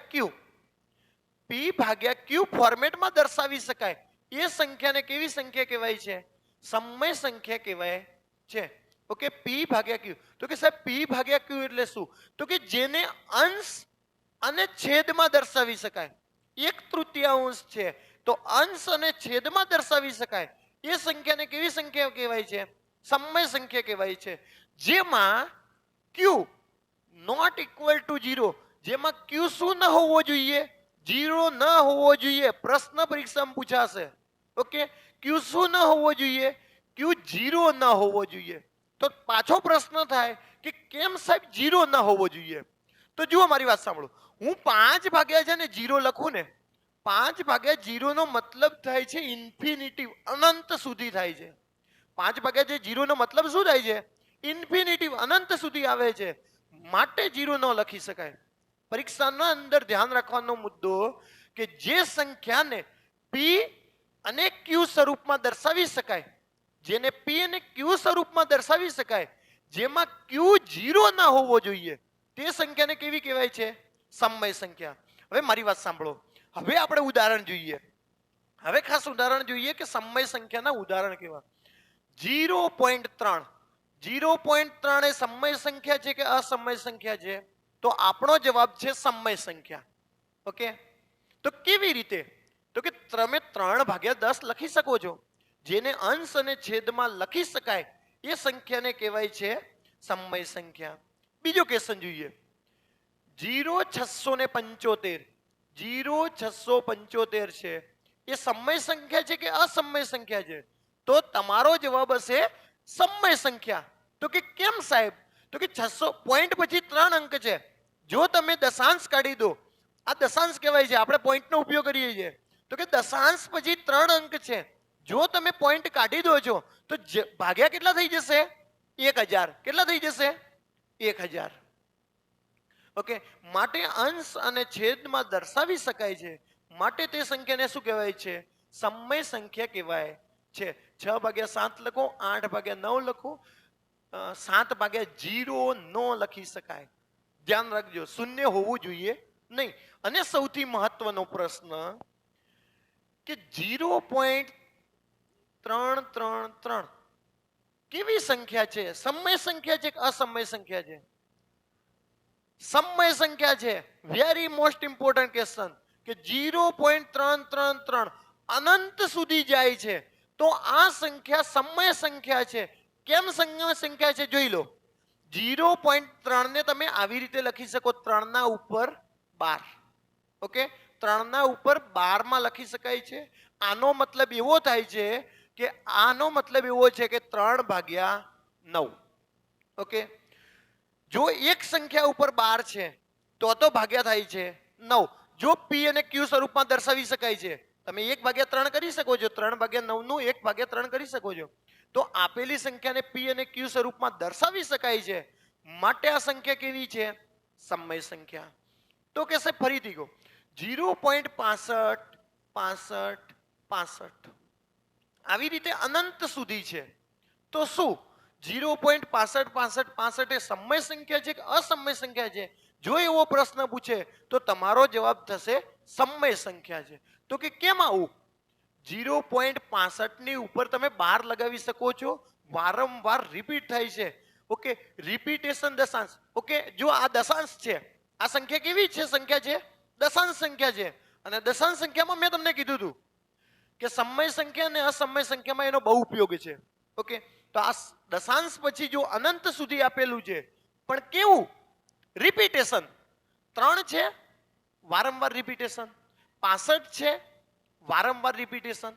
q ફોર્મેટમાં દર્શાવી શકાય એ સંખ્યાને કેવી સંખ્યા કહેવાય છે? સમય સંખ્યા કહેવાય છે. ઓકે, p ભાગ્યા q. તો કે સાહેબ p ભાગ્યા q એટલે શું? તો કે જેને અંશ અને છેદમાં દર્શાવી શકાય. 1/3 છે તો અંશ અને છેદમાં દર્શાવી શકાય એ સંખ્યાને કેવી સંખ્યા કહેવાય છે? સમય સંખ્યા કહેવાય છે. જેમાં q નોટ ઇક્વલ ટુ 0, જેમાં q શું ન હોવો જોઈએ? 0 ન હોવો જોઈએ. પ્રશ્ન પરીક્ષામાં પૂછાશે. ઓકે, q શું ન હોવો જોઈએ? q 0 ન હોવો જોઈએ. તો પાછો પ્રશ્ન થાય કે કેમ સાહેબ 0 ન હોવો જોઈએ? તો જુઓ, મારી વાત સાંભળો. હું 5 ભાગ્યા છે ને 0 લખું ને, 5 ભાગ્યા 0 નો મતલબ થાય છે ઇન્ફિનિટિવ, અનંત સુધી થાય છે. 5 ભાગ્યા જે 0 નો મતલબ શું થાય છે? ઇન્ફિનિટિવ, અનંત સુધી આવે છે. માટે 0 ન લખી શકાય. પરીક્ષાના અંદર ધ્યાન રાખવાનો મુદ્દો કે જે સંખ્યાને p અને q સ્વરૂપમાં દર્શાવી શકાય, જેને p અને q સ્વરૂપમાં દર્શાવી શકાય, જેમાં q 0 ના હોવો જોઈએ તે સંખ્યાને કેવી કહેવાય છે? સમય સંખ્યા. હવે મારી વાત સાંભળો. હવે આપણે ઉદાહરણ જોઈએ. હવે ખાસ ઉદાહરણ જોઈએ કે સમય સંખ્યાના ઉદાહરણ કેવા. 0.3. 0.3 એ સમય સંખ્યા છે કે અસમય સંખ્યા છે? તો આપણો જવાબ છે સમય સંખ્યા. ઓકે, તો કેવી રીતે? તો કે તમે 3 ભાગ્યા 10 લખી શકો છો. જેને અંશ અને છેદમાં લખી શકાય એ સંખ્યાને કહેવાય છે સમય સંખ્યા. બીજો ક્વેશ્ચન જોઈએ. 0,675. 0,675 છે એ સમય સંખ્યા છે કે અસમય સંખ્યા છે? તો તમારો જવાબ હશે સમય સંખ્યા. તો કે કેમ સાહેબ? તો કે 600 પોઈન્ટ પછી 3 અંક છે. જો તમે દશાંશ કાઢી દો આ દશાંશ કહેવાય છે. આપણે પોઈન્ટનો ઉપયોગ કરીએ છીએ. તો કે દશાંશ પછી 3 અંક છે. જો તમે પોઈન્ટ કાઢી દો છો તો ભાગ્યા કેટલા થઈ જશે? 1000. કેટલા થઈ જશે? 1000. ઓકે, માટે અંશ અને છેદમાં દર્શાવી શકાય છે. માટે તે સંખ્યાને શું કહેવાય છે? સમય સંખ્યા કહેવાય છે. 6/7 લખો, 8/9 લખો, 7/0 નો લખી શકાય. ધ્યાન રાખજો, શૂન્ય હોવું જોઈએ નહીં. અને સૌથી મહત્વનો પ્રશ્ન કે 0.333 કેવી સંખ્યા છે? સમય સંખ્યા છે કે અસમય સંખ્યા છે? સમય સંખ્યા છે. વેરી મોસ્ટ ઇમ્પોર્ટન્ટ ક્વેશ્ચન કે 0.333 અનંત સુધી જાય છે તો આ સંખ્યા સમય સંખ્યા છે. કેમ સમય સંખ્યા છે જોઈ લો. 0.3 ને તમે આવી રીતે લખી શકો, 3 ના ઉપર 12. ઓકે, 3 ના ઉપર 12 માં લખી શકાય છે. આનો મતલબ એવો થાય છે કે આનો મતલબ એવો છે કે 3/9. ઓકે, જો એક સંખ્યા ઉપર 12 છે તો ભાગ્યા થાય છે 9. જો પી અને ક્યુ સ્વરૂપમાં દર્શાવી શકાય છે, તમે 1/3 કરી શકો છો. 3/9 નું 1/3 કરી શકો છો. તો આપેલી સંખ્યાને પી અને ક્યુ સ્વરૂપમાં દર્શાવી શકાય છે. માટે આ સંખ્યા કેવી છે? સમય સંખ્યા. તો કહેશે ફરીથી કહો 0.65 આવી રીતે અનંત સુધી છે. તો શું 0.65 એ સમય સંખ્યા છે કે અસમય સંખ્યા છે? જો એવો પ્રશ્ન પૂછે તો તમારો જવાબ થશે સમય સંખ્યા છે. તો કે કેમ આવું? 0.65 ની ઉપર તમે 12 લગાવી શકો છો. વારંવાર રિપીટ થાય છે. ઓકે, રિપીટેશન દશાંશ. ઓકે, જો આ દશાંશ છે, આ સંખ્યા કેવી છે? સંખ્યા છે દશાંશ સંખ્યા છે. અને દશાંશ સંખ્યામાં મેં તમને કીધું હતું કે સમય સંખ્યા અને અસમય સંખ્યામાં એનો બહુ ઉપયોગ છે. ઓકે, તો આ દશાંશ પછી જો અનંત સુધી આપેલું છે પણ કેવું? રિપીટેશન. 3 છે, વારંવાર રિપીટેશન. 65 છે, વારંવાર રિપીટેશન.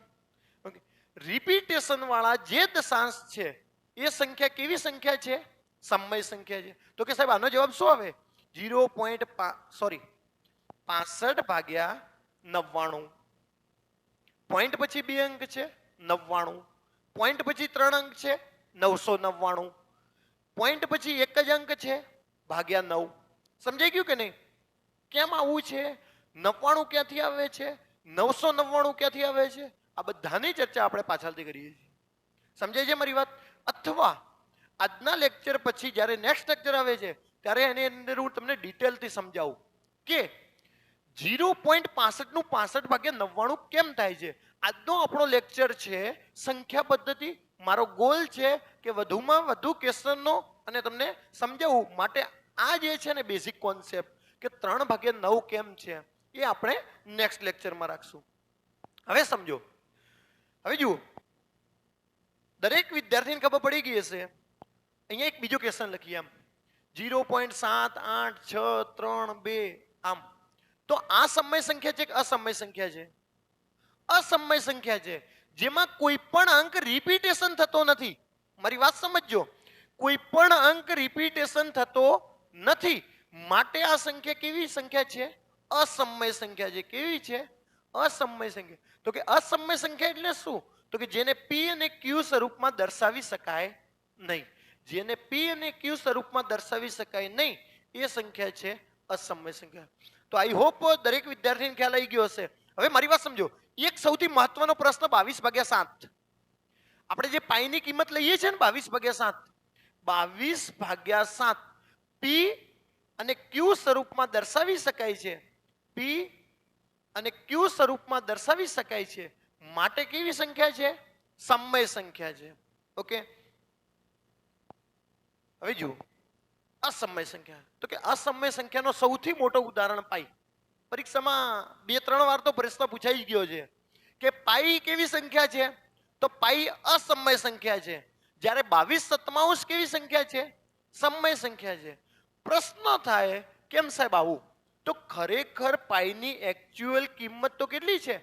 ઓકે, રિપીટેશન વાળા જે દશાંશ છે એ સંખ્યા કેવી સંખ્યા છે? સમય સંખ્યા છે. તો કે સાહેબ આનો જવાબ શું આવે? 65/99. પોઈન્ટ પછી 2 અંક છે 99. પોઈન્ટ પછી 3 અંક છે 999. પોઈન્ટ પછી એક જ અંક છે ભાગ્યા 9. સમજાઈ ગયું કે નહીં? કેમ આવું છે? 99 ક્યાંથી આવે છે? 999 ક્યાંથી આવે છે? આ બધાની ચર્ચા આપણે પાછળથી કરીએ છીએ. સમજાય છે મારી વાત? અથવા આજના લેક્ચર પછી જ્યારે નેક્સ્ટ લેક્ચર આવે છે ત્યારે એની અંદર હું તમને ડિટેલથી સમજાવું કે 0.65 નું 65/99 કેમ થાય છે. આજનો આપણો લેક્ચર છે સંખ્યા પદ્ધતિ. મારો ગોલ છે કે વધુમાં વધુ ક્વેશ્ચનનો અને તમને સમજાવવું. માટે આ જે છે ને બેઝિક કોન્સેપ્ટ કે 3/9 કેમ છે એ આપણે નેક્સ્ટ લેક્ચરમાં રાખશું. હવે સમજો. હવે જુઓ, દરેક વિદ્યાર્થીને ખબર પડી ગઈ હશે. અહીંયા એક બીજો ક્વેશ્ચન લખીએ આમ 0.786332 આમ. તો આ સમય સંખ્યા છે કે અસમય સંખ્યા છે? અસમય સંખ્યા છે, જેમાં કોઈ પણ અંક રિપીટેશન થતો નથી. મારી વાત સમજજો, કોઈ પણ અંક રિપીટેશન થતો નથી. માટે આ સંખ્યા કેવી સંખ્યા છે? અસમય સંખ્યા છે. કેવી છે? અસમય સંખ્યા. તો કે અસમય સંખ્યા એટલે શું? તો કે જેને પી અને ક્યુ સ્વરૂપમાં દર્શાવી શકાય નહીં. જેને પી અને ક્યુ સ્વરૂપમાં દર્શાવી શકાય નહીં એ સંખ્યા છે અસમય સંખ્યા. તો આઈ હોપ દરેક વિદ્યાર્થીને ખ્યાલ આવી ગયો હશે. હવે મારી વાત સમજો. એક સૌથી મહત્વનો પ્રશ્ન 22/7. આપણે જે પાઈની કિંમત લઈએ છીએ ને 22/7, 22/7 પી અને ક્યુ સ્વરૂપમાં દર્શાવી શકાય છે. પી અને ક્યુ સ્વરૂપમાં દર્શાવી શકાય છે. માટે કેવી સંખ્યા છે? સમય સંખ્યા છે. ઓકે, હવે જુઓ અસમય સંખ્યા. તો કે અસમય સંખ્યાનો સૌથી મોટો ઉદાહરણ પાઈ. પરીક્ષામાં 2-3 વાર તો પ્રશ્ન પૂછાઈ ગયો છે કે પાઈ કેવી સંખ્યા છે? તો પાઈ અસમય સંખ્યા છે. જ્યારે 22/7 કેવી સંખ્યા છે? સમય સંખ્યા છે. પ્રશ્ન થાય કેમ સાહેબ આવું? તો ખરેખર પાઈની એક્ચ્યુઅલ કિંમત તો કેટલી છે?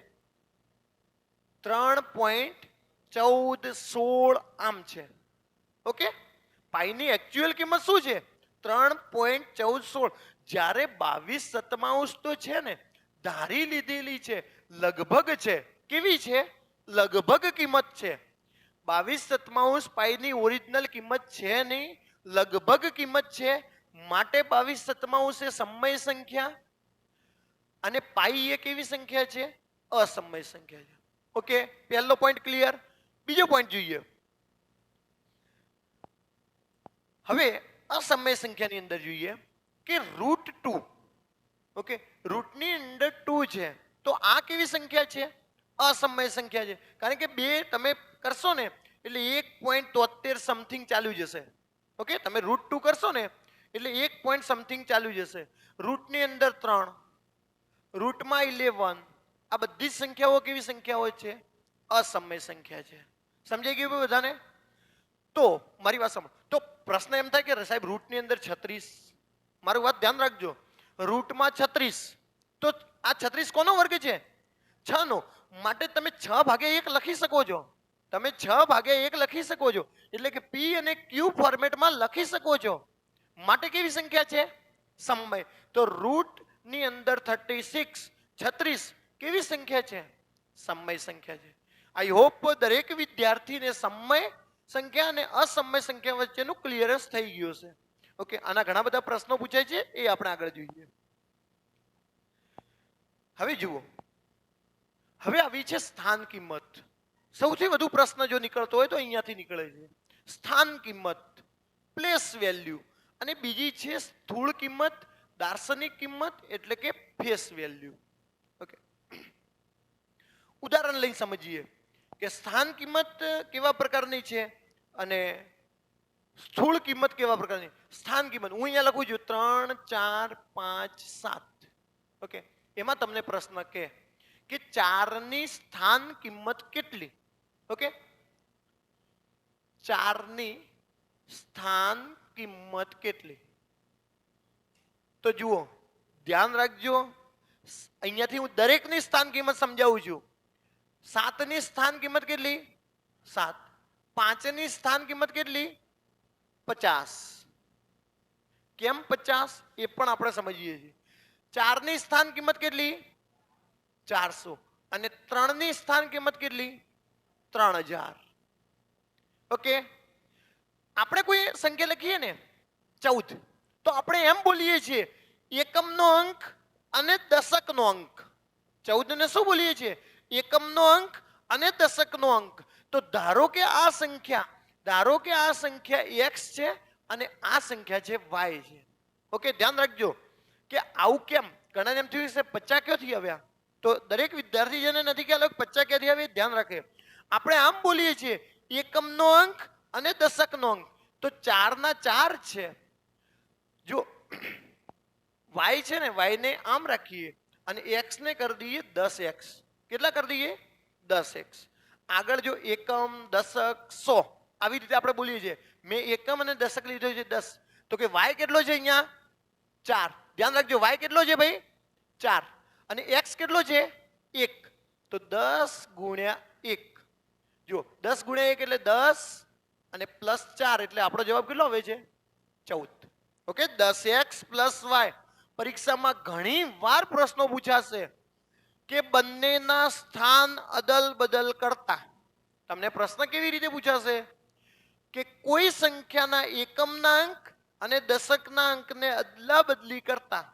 3.1416 આમ છે. ઓકે, પાઈની એક્ચ્યુઅલ કિંમત શું છે? 3.1416. જ્યારે 22/7 તો છે ને ધારી લીધેલી છે, લગભગ છે. કેવી છે? લગભગ કિંમત છે. 22/7 પાઈની ઓરિજિનલ કિંમત છે નહીં, લગભગ કિંમત છે. માટે 22/7 એ સમય સંખ્યા અને પાઈ એ કેવી સંખ્યા છે? અસમય સંખ્યા છે. ઓકે, પહેલો પોઈન્ટ ક્લિયર. બીજો પોઈન્ટ જોઈએ. હવે અસમય સંખ્યાની અંદર જોઈએ કે √2. ઓકે, રૂટની અંદર 2 છે, તો આ કેવી સંખ્યા છે? અસમય સંખ્યા છે. કારણ કે બે તમે કરશો ને એટલે 1.73 સમથિંગ ચાલ્યું જશે. ઓકે, તમે √2 કરશો ને એટલે 1 પોઈન્ટ સમથિંગ ચાલ્યું જશે. રૂટની અંદર 3, રૂટમાં 11, આ બધી જ સંખ્યાઓ કેવી સંખ્યાઓ છે? અસમય સંખ્યા છે. સમજાઈ ગયું બધાને? તો મારી વાત સાંભળો. તો પ્રશ્ન એમ થાય કે સાહેબ રૂટની અંદર 36, મારું વાત ધ્યાન રાખજો, રૂટમાં 36, તો આ 36 કોનો વર્ગ છે? 6 નો. માટે તમે 6/1 લખી શકો છો. તમે 6/1 લખી શકો છો. એટલે કે પી અને ક્યુ ફોર્મેટમાં લખી શકો છો. માટે કેવી સંખ્યા છે? સમય. તો રૂટ ની અંદર 36, 36 કેવી સંખ્યા છે? સમય સંખ્યા છે. આઈ હોપ દરેક વિદ્યાર્થીને સમય સંખ્યા અને અસમય સંખ્યા વચ્ચેનું ક્લિયરન્સ થઈ ગયું છે. ઓકે, આના ઘણા બધા પ્રશ્નો પૂછાય છે, એ આપણે આગળ જોઈએ. હવે જુઓ, હવે આવી છે સ્થાન કિંમત. સૌથી વધુ પ્રશ્ન જો નીકળતો હોય તો અહીંયાથી નીકળે છે. સ્થાન કિંમત, પ્લેસ વેલ્યુ, અને બીજી છે સ્થૂળ કિંમત, દાર્શનિક કિંમત એટલે કે ફેસ વેલ્યુ. ઓકે, ઉદાહરણ લઈ સમજીએ કે સ્થાન કિંમત કેવા પ્રકારની છે અને સ્થૂળ કિંમત કેવા પ્રકારની. સ્થાન કિંમત હું અહીંયા લખું છું 3, 4, 5, 7. ઓકે, એમાં તમને પ્રશ્ન કે 4 ની સ્થાન કિંમત કેટલી? ઓકે, 4 ની સ્થાન કિંમત કેટલી? તો જુઓ, ધ્યાન રાખજો, અહીંયાથી હું દરેકની સ્થાન કિંમત સમજાવું છું. 7 ની સ્થાન કિંમત કેટલી? 7. 5 ની સ્થાન કિંમત કેટલી? 50. કેમ 50 એ પણ આપણે સમજીએ છીએ. 4 ની સ્થાન કિંમત કેટલી? 400. અને 3 ની સ્થાન કિંમત કેટલી? 3000. ઓકે, આપણે કોઈ સંખ્યા લખીએ ને 14, તો આપણે એમ બોલીએ છીએ એકમનો અંક અને દશકનો અંક. 14 ને શું બોલીએ છીએ? એકમનો અંક અને દશકનો અંક. તો ધારો કે આ સંખ્યા x છે અને આ સંખ્યા છે y છે. ઓકે, ધ્યાન રાખજો કે આવું કેમ. ઘણા એમ થયું છે 50 ક્યાંથી આવ્યા? તો દરેક વિદ્યાર્થી જેને નથી ખ્યાલ 50 ક્યાંથી આવે ધ્યાન રાખે. આપણે આમ બોલીએ છીએ એકમનો અંક અને દશકનો અંક. તો 4 ના 4 છે. જો y છે ને, y ને આમ રાખીએ અને x ને કરી દઈએ 10x. કેટલા કરી દઈએ? 10x. આગળ જો એકમ, દશક, 100 આવી રીતે આપણે બોલીએ છીએ. મેં એકમ અને દશક લીધો છે 10, તો કે y કેટલો છે અહીંયા? 4. ધ્યાન રાખજો, y કેટલો છે ભાઈ? 4. અને x કેટલો છે? 1. તો 10 ગુણ્યા 1. જો 10 ગુણ્યા 1 એટલે 10 અને +4 એટલે આપણો જવાબ કેટલો આવે છે? 14. Okay, 10x + y. પરીક્ષામાં ઘણી વાર પ્રશ્નો પૂછાશે કે બંનેના સ્થાન અદલ બદલ કરતા. તમને પ્રશ્ન કેવી રીતે પૂછાશે કે કોઈ સંખ્યાના એકમના અંક અને દશકના અંકને અદલા બદલી કરતા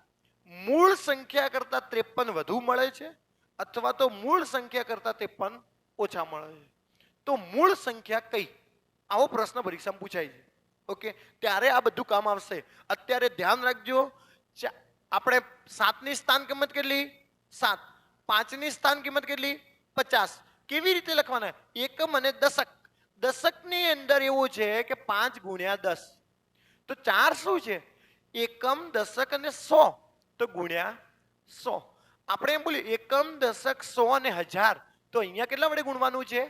મૂળ સંખ્યા કરતા 53 વધુ મળે છે અથવા તો મૂળ સંખ્યા કરતા 53 ઓછા મળે છે. તો મૂળ સંખ્યા કઈ? આવો પ્રશ્ન પરીક્ષામાં પૂછાય છે. ઓકે, ત્યારે આ બધું કામ આવશે. અત્યારે ધ્યાન રાખજો, આપણે 7 ની સ્થાન કિંમત કેટલી? 7. 5 ની સ્થાન કિંમત કેટલી? 50. કેવી રીતે લખવાના? એકમ અને દશક. દશકની અંદર એવું છે કે 5 ગુણ્યા 10. તો 4 શું છે? એકમ, દશક અને 100. તો ગુણ્યા 100. આપણે એમ બોલીએ એકમ, દશક, 100 અને 1000. તો અહીંયા કેટલા વડે ગુણવાનું છે?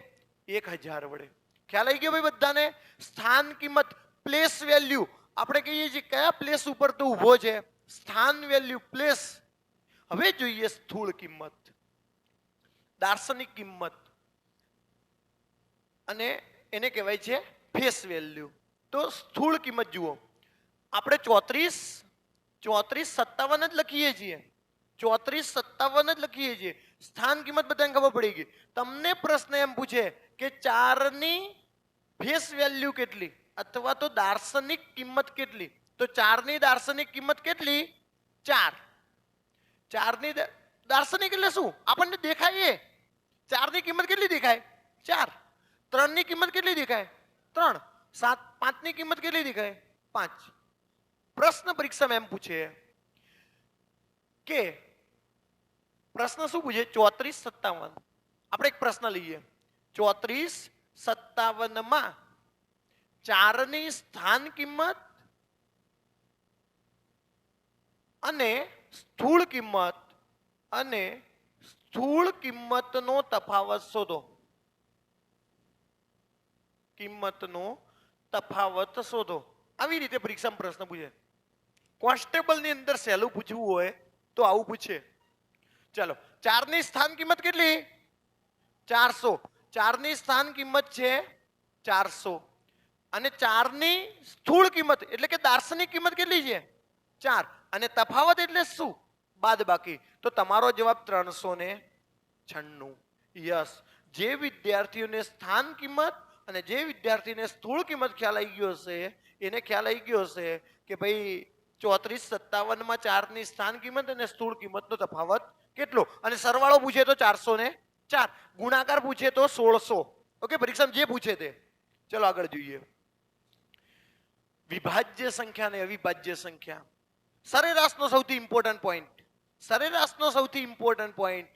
1000 વડે. ખ્યાલ આવી ગયો ભાઈ બધાને? સ્થાન કિંમત, પ્લેસ વેલ્યુ. આપણે કહીએ છીએ કયા પ્લેસ ઉપર તો ઊભો છે? સ્થાન વેલ્યુ, પ્લેસ. હવે જોઈએ સ્થૂળ કિંમત, દાર્શનિક કિંમત, અને એને કહેવાય છે ફેસ વેલ્યુ. તો સ્થૂળ કિંમત જુઓ, આપણે 34, 3457 જ લખીએ છીએ, 3457 જ લખીએ છીએ. સ્થાન કિંમત બધાને ખબર પડી ગઈ. તમને પ્રશ્ન એમ પૂછે કે 4 ની ફેસ વેલ્યુ કેટલી અથવા તો દાર્શનિક કિંમત કેટલી, તો 4 ની દાર્શનિક કિંમત કેટલી? 4. 4 ની દાર્શનિક એટલે શું? આપણને દેખાય એ 4 ની કિંમત કેટલી દેખાય? 4. 3 ની કિંમત કેટલી દેખાય? 3. 5 ની કિંમત કેટલી દેખાય? 5. પ્રશ્ન પરીક્ષામાં એમ પૂછે કે પ્રશ્ન શું પૂછે? 3457. આપણે એક પ્રશ્ન લઈએ. 3457 માં 4 ની સ્થાન કિંમત અને સ્થૂળ કિંમતનો તફાવત શોધો. કિંમતનો તફાવત શોધો. આવી રીતે પરીક્ષામાં પ્રશ્ન પૂછે. કોન્સ્ટેબલની અંદર સહેલું પૂછવું હોય તો આવું પૂછે. ચાલો, 4 ની સ્થાન કિંમત કેટલી? 400. 4 ની સ્થાન કિંમત છે 400 અને 4 ની સ્થૂળ કિંમત એટલે કે દાર્શનિક કિંમત કેટલી છે? 4. અને તફાવત એટલે શું? બાદબાકી. તો તમારો જવાબ 396. યસ, જે વિદ્યાર્થીઓને સ્થાન કિંમત અને જે વિદ્યાર્થીને સ્થૂળ કિંમત ખ્યાલ આવી ગયો હશે એને ખ્યાલ આવી ગયો હશે કે ભાઈ 3457 માં 4 ની સ્થાન કિંમત અને સ્થૂળ કિંમતનો તફાવત કેટલો, અને સરવાળો પૂછે તો 404, ગુણાકાર પૂછે તો 1600. ઓકે, પરીક્ષામાં જે પૂછે તે. ચલો આગળ જોઈએ. વિભાજ્ય સંખ્યા અને અવિભાજ્ય સંખ્યા. સરેરાશનો સૌથી ઇમ્પોર્ટન્ટ પોઈન્ટ. સરેરાશનો સૌથી ઇમ્પોર્ટન્ટ પોઈન્ટ.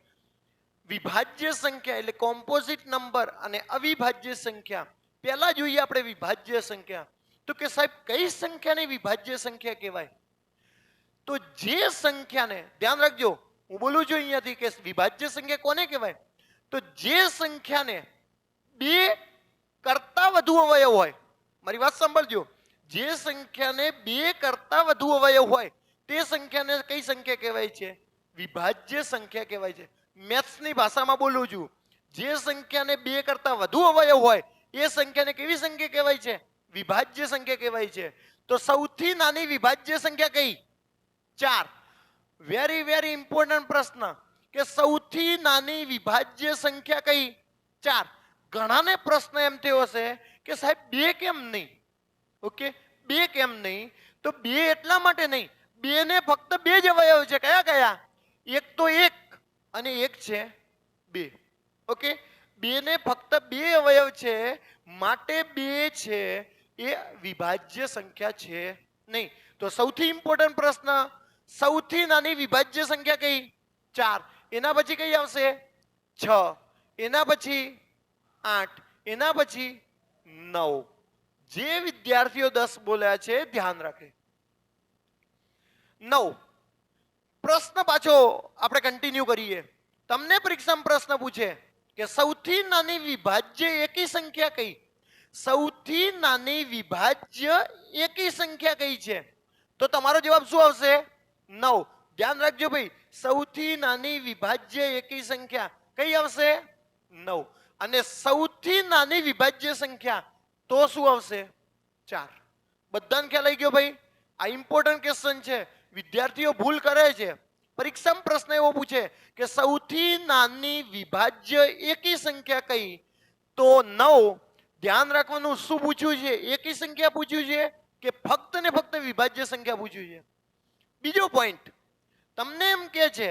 વિભાજ્ય સંખ્યા એટલે કોમ્પોઝિટ નંબર અને અવિભાજ્ય સંખ્યા. પહેલા જોઈએ આપણે વિભાજ્ય સંખ્યા. તો કે સાહેબ કઈ સંખ્યાને વિભાજ્ય સંખ્યા કહેવાય? તો જે સંખ્યાને, ધ્યાન રાખજો હું બોલું છું અહીંયાથી કે વિભાજ્ય સંખ્યા કોને કહેવાય? તો જે સંખ્યાને 2 કરતા વધુ અવયવ હોય. મારી વાત સાંભળજો. જે સંખ્યાને 2 કરતા વધુ અવયવ હોય તે સંખ્યાને કઈ સંખ્યા કહેવાય છે? વિભાજ્ય સંખ્યા કહેવાય છે. મેથ્સની ભાષામાં બોલું છું. જે સંખ્યાને 2 કરતા વધુ અવયવ હોય એ સંખ્યાને કેવી સંખ્યા કહેવાય છે? વિભાજ્ય સંખ્યા કહેવાય છે. તો સૌથી નાની વિભાજ્ય સંખ્યા કઈ? 4. વેરી વેરી ઇમ્પોર્ટન્ટ પ્રશ્ન કે સૌથી નાની વિભાજ્ય સંખ્યા કઈ? 4. ઘણાને પ્રશ્ન એમ થયો હશે કે સાહેબ 2 કેમ નહીં? ઓકે, 2 કેમ નહીં? તો 2 એટલા માટે નહીં. 2 ને ફક્ત 2 જ અવયવ છે. કયા કયા? એક તો 1 અને એક છે 2. ઓકે, 2 ને ફક્ત 2 અવયવ છે માટે 2 છે એ વિભાજ્ય સંખ્યા છે નહીં. તો સૌથી ઇમ્પોર્ટન્ટ પ્રશ્ન, સૌથી નાની વિભાજ્ય સંખ્યા કઈ? 4. એના પછી કઈ આવશે? 6. એના પછી 8. એના પછી 9. જે વિદ્યાર્થીઓ 10 બોલ્યા છે ધ્યાન રાખે. 9. પ્રશ્ન પાછો આપણે કન્ટિન્યુ કરીએ. તમને પરીક્ષામાં પ્રશ્ન પૂછે કે સૌથી નાની વિભાજ્ય એકી સંખ્યા કઈ? સૌથી નાની વિભાજ્ય એકી સંખ્યા કઈ છે? તો તમારો જવાબ શું આવશે? 9. ધ્યાન રાખજો ભાઈ, સૌથી નાની વિભાજ્ય એકી સંખ્યા કઈ આવશે? 9. અને સૌથી નાની વિભાજ્ય સંખ્યા તો શું આવશે? 4. બધાને ખ્યાલ આવી ગયો ભાઈ? આ ઇમ્પોર્ટન્ટ ક્વેશ્ચન છે. વિદ્યાર્થીઓ ભૂલ કરે છે. પરીક્ષામાં પ્રશ્ન એવો પૂછે કે સૌથી નાની વિભાજ્ય એકી સંખ્યા કઈ? તો 9. ધ્યાન રાખવાનું, શું પૂછ્યું છે? એકી સંખ્યા પૂછ્યું છે કે ફક્ત ને ફક્ત વિભાજ્ય સંખ્યા પૂછ્યું છે? બીજો પોઈન્ટ તમને એમ કહે છે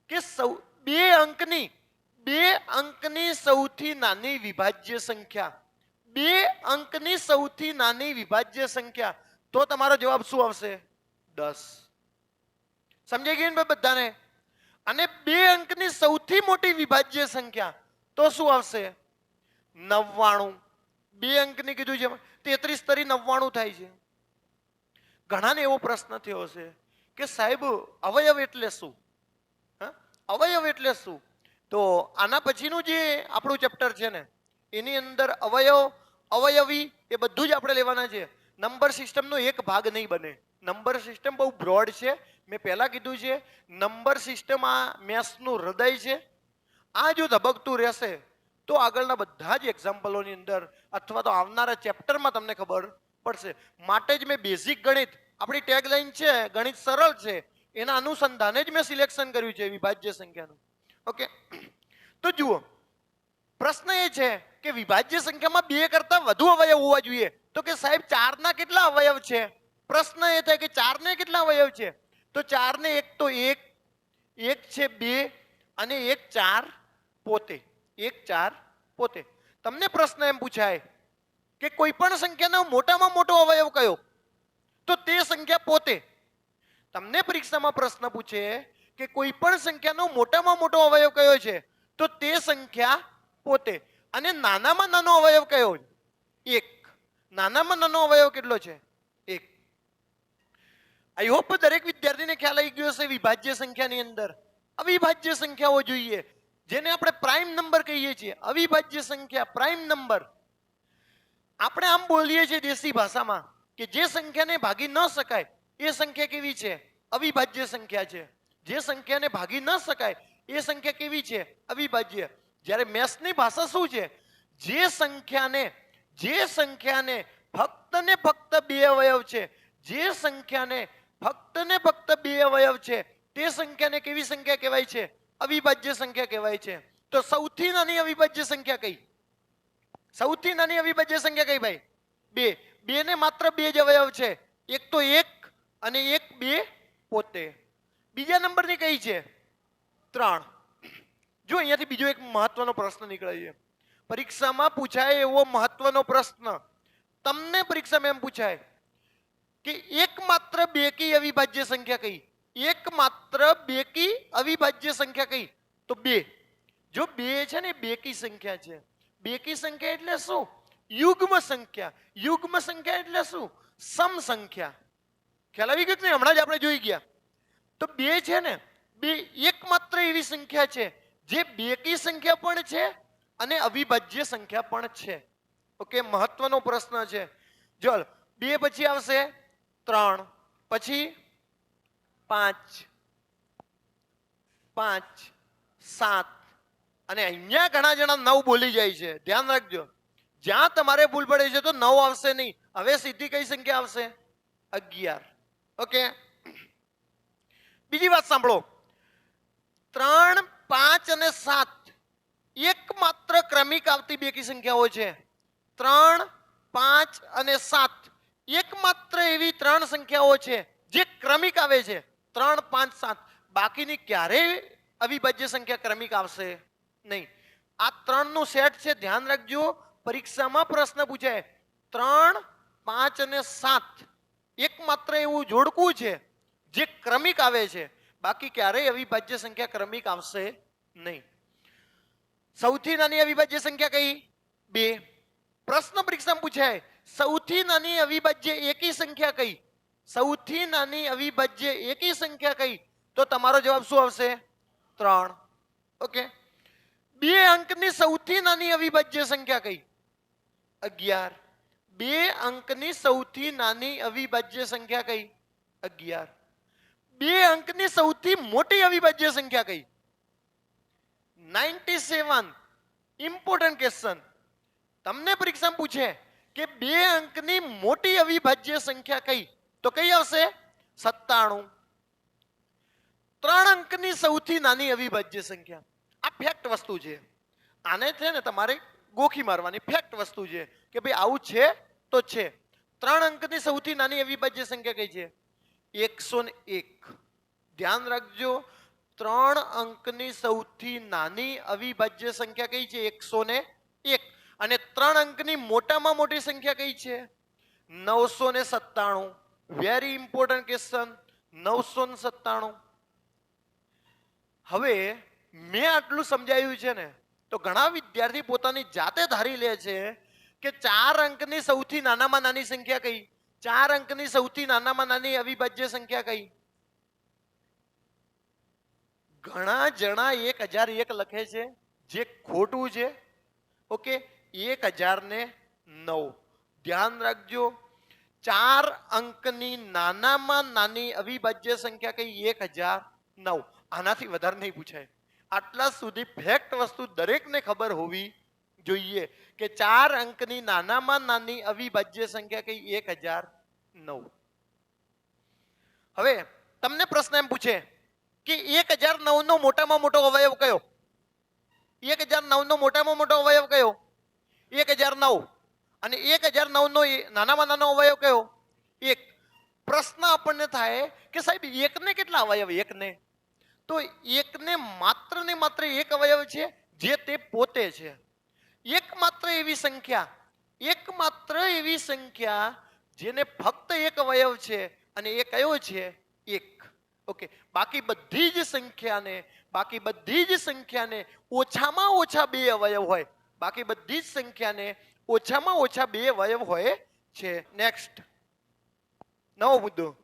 કે 2 અંકની સૌથી નાની વિભાજ્ય સંખ્યા, 2 અંકની સૌથી નાની વિભાજ્ય સંખ્યા, તો તમારો જવાબ શું આવશે? 10. સમજાઈ ગયું ને બધાને? અને 2 અંકની સૌથી મોટી વિભાજ્ય સંખ્યા તો શું આવશે? 99. 2 અંકની કીધું છે 33 તરી 99 થાય છે. ઘણાને એવો પ્રશ્ન થયો છે કે સાહેબ અવયવ એટલે શું? અવયવ એટલે શું? તો આના પછીનું જે આપણું ચેપ્ટર છે ને એની અંદર અવયવી એ બધું જ આપણે લેવાના છે. નંબર સિસ્ટમનો એક ભાગ નહીં બને. નંબર સિસ્ટમ બહુ બ્રોડ છે. મેં પહેલા કીધું છે નંબર સિસ્ટમ આ મેથ્સનું હૃદય છે. આ જો ધબકતું રહેશે તો આગળના બધા જ એક્ઝામ્પલોની અંદર અથવા તો આવનારા ચેપ્ટરમાં તમને ખબર પડશે. માટે જ મેં બેઝિક ગણિત આપણી ટેગલાઇન છે ગણિત સરળ છે, એના અનુસંધાને જ મેં સિલેક્શન કર્યું છે વિભાજ્ય સંખ્યાનું. ઓકે, તો જુઓ, પ્રશ્ન એ છે કે વિભાજ્ય સંખ્યામાં 2 કરતા વધુ અવયવ હોવા જોઈએ. તો કે સાહેબ 4 ના કેટલા અવયવ છે? પ્રશ્ન એ થાય કે 4 ને કેટલા અવયવ છે? તો 4 ને 1 તો 1, 1 છે 2 અને 1 4 પોતે, 1 4 પોતે. તમને પ્રશ્ન એમ પૂછાય કે કોઈ પણ સંખ્યાનો મોટામાં મોટો અવયવ કયો? તો તે સંખ્યા પોતે. તમને પરીક્ષામાં પ્રશ્ન પૂછે કે કોઈ પણ સંખ્યાનો મોટામાં મોટો અવયવ કયો છે? તો તે સંખ્યા પોતે. અને નાનામાં નાનો અવયવ કયો? 1. નાનામાં નાનો અવયવ કેટલો છે? 1. આઈ હોપ દરેક વિદ્યાર્થીને ખ્યાલ આવી ગયો હશે વિભાજ્ય સંખ્યાની અંદર અવિભાજ્ય સંખ્યાઓ જોઈએ, જેને આપણે પ્રાઇમ નંબર કહીએ છીએ. અવિભાજ્ય સંખ્યા, પ્રાઇમ નંબર. આપણે આમ બોલીએ છીએ દેશી ભાષામાં કે જે સંખ્યાને ભાગી ન શકાય એ સંખ્યા કેવી છે? અવિભાજ્ય સંખ્યા છે. જે સંખ્યાને ભાગી ન શકાય એ સંખ્યા કેવી છે? અવિભાજ્ય. જ્યારે મેથ્સની ભાષા શું છે? જે સંખ્યાને ફક્ત ને ફક્ત 2 અવયવ છે, જે સંખ્યાને ફક્ત ને ફક્ત 2 અવયવ છે, તે સંખ્યાને કેવી સંખ્યા કહેવાય છે? અવિભાજ્ય સંખ્યા કહેવાય છે. તો સૌથી નાની અવિભાજ્ય સંખ્યા કઈ? સૌથી નાની અવિભાજ્ય સંખ્યા કઈ ભાઈ? 2. 2 ને માત્ર 2 જ અવયવ છે, એક તો 1 અને 1 2 પોતે. બીજા નંબરની કઈ છે? 3. જો અહીંયાથી બીજો એક મહત્વનો પ્રશ્ન નીકળે છે, પરીક્ષામાં પૂછાય એવો મહત્વનો પ્રશ્ન. તમને પરીક્ષામાં એમ પૂછાય કે એકમાત્ર બેકી અવિભાજ્ય સંખ્યા કઈ? એકમાત્ર બેકી અવિભાજ્ય સંખ્યા કઈ? તો 2. જો 2 છે ને બેકી સંખ્યા છે. બેકી સંખ્યા એટલે શું? યુગ્મ સંખ્યા. યુગ્મ સંખ્યા એટલે શું? સમ સંખ્યા. ખ્યાલ આવી ગયો ને? હમણાં જ આપણે જોઈ ગયા. તો 2 છે ને, 2 એકમાત્ર એવી સંખ્યા છે જે બેકી સંખ્યા પણ છે અને અવિભાજ્ય સંખ્યા પણ છે. ઓકે, મહત્વનો પ્રશ્ન છે. ચલ, 2 પછી આવશે 3, પછી 5, 7 અને અહીંયા ઘણા જણા 9 બોલી જાય છે. ધ્યાન રાખજો, જ્યાં તમારે ભૂલ પડે છે તો 9 આવશે નહીં. હવે સીધી કઈ સંખ્યા આવશે? 11. ઓકે, બીજી વાત સાંભળો. 3, 5 અને 7 એકમાત્ર ક્રમિક આવતી બેકી સંખ્યાઓ છે. 3, 5 અને 7 એકમાત્ર એવી 3 સંખ્યાઓ છે જે ક્રમિક આવે છે. 3, 5, 7. બાકીની ક્યારેય અવિભાજ્ય સંખ્યા ક્રમિક આવશે નહીં. આ 3 નું સેટ છે, ધ્યાન રાખજો. પરીક્ષામાં પ્રશ્ન પૂછાય 3, 5 અને 7 એકમાત્ર એવું જોડકું છે જે ક્રમિક આવે છે. બાકી ક્યારેય અવિભાજ્ય સંખ્યા ક્રમિક આવશે નહીં. સૌથી નાની અવિભાજ્ય સંખ્યા કઈ? 2. પ્રશ્ન પરીક્ષામાં પૂછાય સૌથી નાની અવિભાજ્ય એકી સંખ્યા કઈ? સૌથી નાની અવિભાજ્ય એકી સંખ્યા કઈ? તો તમારો જવાબ શું આવશે? 3. ઓકે, 2 અંકની સૌથી નાની અવિભાજ્ય સંખ્યા કઈ? 11. 2 અંકની સૌથી નાની અવિભાજ્ય સંખ્યા કઈ? 11. 2 અંકની સૌથી મોટી અવિભાજ્ય સંખ્યા કઈ? 97. Important question. તમને પરીક્ષામાં પૂછે કે 2 અંકની મોટી અવિભાજ્ય સંખ્યા કઈ? તો કઈ આવશે? 97. 3 અંકની સૌથી નાની અવિભાજ્ય સંખ્યા. આ ફેક્ટ વસ્તુ છે. આને છે ને તમારે ગોખી મારવાની ફેક્ટ વસ્તુ છે કે ભાઈ આવું છે તો છે. 3 અંકની સૌથી નાની અવિભાજ્ય સંખ્યા કઈ છે? 101. ધ્યાન રાખજો, 3 અંકની સૌથી નાની અવિભાજ્ય સંખ્યા કઈ છે? 101. અને 3 અંકની મોટામાં મોટી સંખ્યા કઈ છે? 997. Very important question. 997. હવે મેં આટલું સમજાયું છે ને, તો ઘણા વિદ્યાર્થી પોતાની જાતે ધારી લે છે કે 4 અંકની સૌથી નાનામાં નાની સંખ્યા કઈ? 4 અંકની સૌથી નાનામાં નાની અવિભાજ્ય સંખ્યા કઈ? ઘણા જણા 1001 લખે છે, જે ખોટું છે. ઓકે, 1009. ધ્યાન રાખજો, 4 અંકની નાનામાં નાની અવિભાજ્ય સંખ્યા કઈ? 1009. આનાથી વધારે નહીં પૂછાય. આટલા સુધી ફેક્ટ વસ્તુ દરેકને ખબર હોવી જોઈએ કે 4 અંકની નાનામાં નાની અવિભાજ્ય સંખ્યા કઈ? 1009. હવે તમને પ્રશ્ન એમ પૂછે કે 1009 નો મોટામાં મોટો અવયવ કયો? 1009 નો મોટામાં મોટો અવયવ કયો? 1009. અને 1009 નો નાનામાં નાનો અવયવ કયો? 1. પ્રશ્ન આપણને થાય કે સાહેબ એકને કેટલા અવયવ? એકને તો એકને માત્ર ને માત્ર એક અવયવ છે, જે તે પોતે છે. એકમાત્ર એવી સંખ્યા જેને ફક્ત એક અવયવ છે, અને એ કયો છે? 1. ઓકે. બાકી બધી જ સંખ્યાને ઓછામાં ઓછા 2 અવયવ હોય. બાકી બધી જ સંખ્યાને ઓછામાં ઓછા 2 અવયવ હોય છે. નેક્સ્ટ, નવો મુદ્દો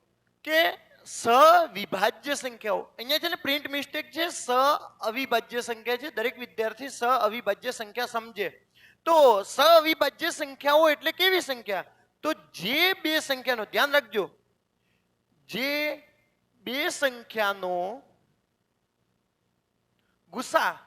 કે સવિભાજ્ય સંખ્યાઓ. અહીંયા છે ને પ્રિન્ટ મિસ્ટેક છે, અવિભાજ્ય સંખ્યા છે. દરેક વિદ્યાર્થી અવિભાજ્ય સંખ્યા સમજે. તો અવિભાજ્ય સંખ્યાઓ એટલે કેવી સંખ્યા? તો જે બે સંખ્યાનો, ધ્યાન રાખજો, જે બે સંખ્યાનો ગુસા,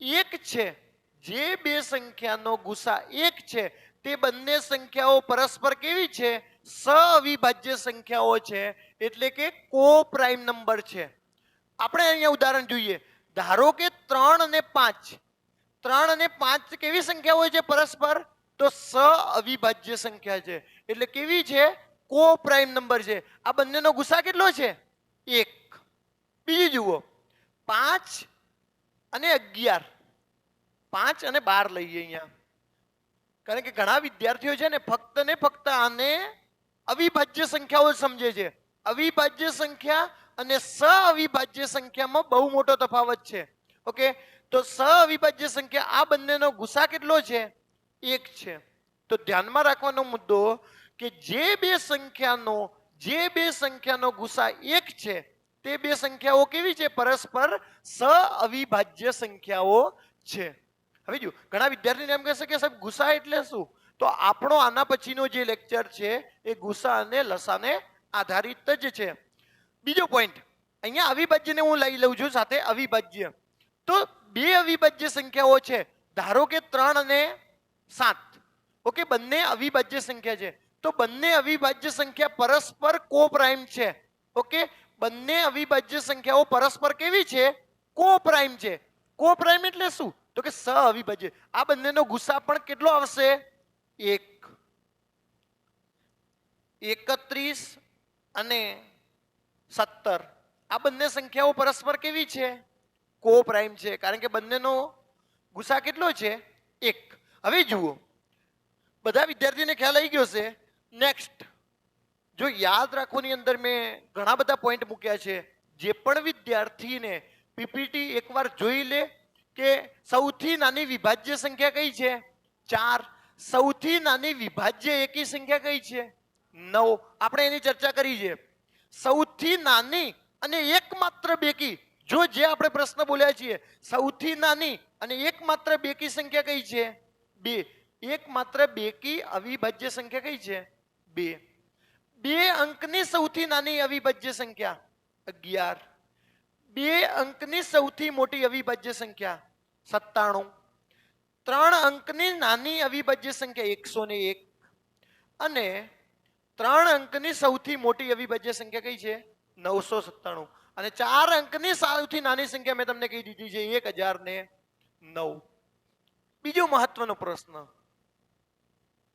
એક છે, જે બે સંખ્યાનો ગુસા 1 છે, તે બંને સંખ્યાઓ પરસ્પર કેવી છે? અવિભાજ્ય સંખ્યાઓ છે, એટલે કે કો પ્રાઇમ નંબર છે. આપણે અહીંયા ઉદાહરણ જોઈએ. ધારો કે 3 અને 5. 3 અને 5 કેવી સંખ્યાઓ છે પરસ્પર? તો અવિભાજ્ય સંખ્યા છે, એટલે કેવી છે? કો પ્રાઇમ નંબર છે. આ બંનેનો ગુસા કેટલો છે? 1. બીજી જુઓ, 5 અને 11. 5 અને 12 લઈએ અહીંયા, કારણ કે ઘણા વિદ્યાર્થીઓ છે ને ફક્ત આને અવિભાજ્ય સંખ્યાઓ સમજે છે. અવિભાજ્ય સંખ્યા અને અવિભાજ્ય સંખ્યામાં બહુ મોટો તફાવત છે. ઓકે, તો અવિભાજ્ય સંખ્યા આ બંનેનો ગુસા કેટલો છે? 1 છે. તો ધ્યાનમાં રાખવાનો મુદ્દો કે જે બે સંખ્યાનો ગુસા 1 છે, તે બે સંખ્યાઓ કેવી છે? પરસ્પર અવિભાજ્ય સંખ્યાઓ છે. હવે જો ઘણા વિદ્યાર્થીને એમ કહેશે કે સાહેબ ગુસા એટલે શું? તો આપણો આના પછીનો જે લેક્ચર છે એ ગુસા અને લસાને આધારિત જ છે. બીજો પોઈન્ટ, અહીંયા અવિભાજ્યને હું લઈ લઉં છું સાથે અવિભાજ્ય. તો બે અવિભાજ્ય સંખ્યાઓ છે. ધારો કે 3 અને 7. ઓકે, બંને અવિભાજ્ય સંખ્યા છે. તો બંને અવિભાજ્ય સંખ્યા પરસ્પર કો પ્રાઇમ છે. ઓકે, બંને અવિભાજ્ય સંખ્યાઓ પરસ્પર કેવી છે? કો પ્રાઇમ છે. કો પ્રાઇમ એટલે શું? તો કે અવિભાજ્ય. આ બંનેનો ગુસા પણ કેટલો આવશે? 1. 31 અને 17. આ બંને સંખ્યાઓ પરસ્પર કેવી છે? કો પ્રાઇમ છે, કારણ કે બંનેનો ગુસા કેટલો છે? 1. હવે જુઓ, બધા વિદ્યાર્થીને ખ્યાલ આવી ગયો છે. નેક્સ્ટ, જો યાદ રાખવાની અંદર મેં ઘણા બધા પોઈન્ટ મૂક્યા છે. જે પણ વિદ્યાર્થીને પીપીટી એકવાર જોઈ લે કે સૌથી નાની વિભાજ્ય સંખ્યા કઈ છે? 4. સૌથી નાની વિભાજ્ય એકી સંખ્યા કઈ છે? 9. આપણે એની ચર્ચા કરી છે. સૌથી નાની અને એકમાત્ર બેકી, જો જે આપણે પ્રશ્ન બોલ્યા છીએ, સૌથી નાની અને એકમાત્ર બેકી સંખ્યા કઈ છે? 2. એકમાત્ર બેકી અવિભાજ્ય સંખ્યા કઈ છે? 2. 2 અંકની સૌથી નાની અવિભાજ્ય સંખ્યા 11. 2 અંકની સૌથી મોટી અવિભાજ્ય સંખ્યા 97. 3 અંકની નાની અવિભાજ્ય સંખ્યા 101. અને 3 અંકની સૌથી મોટી અવિભાજ્ય સંખ્યા કઈ છે? 997. અને 4 અંકની સૌથી નાની સંખ્યા મેં તમને કહી દીધી છે 1009. બીજો મહત્વનો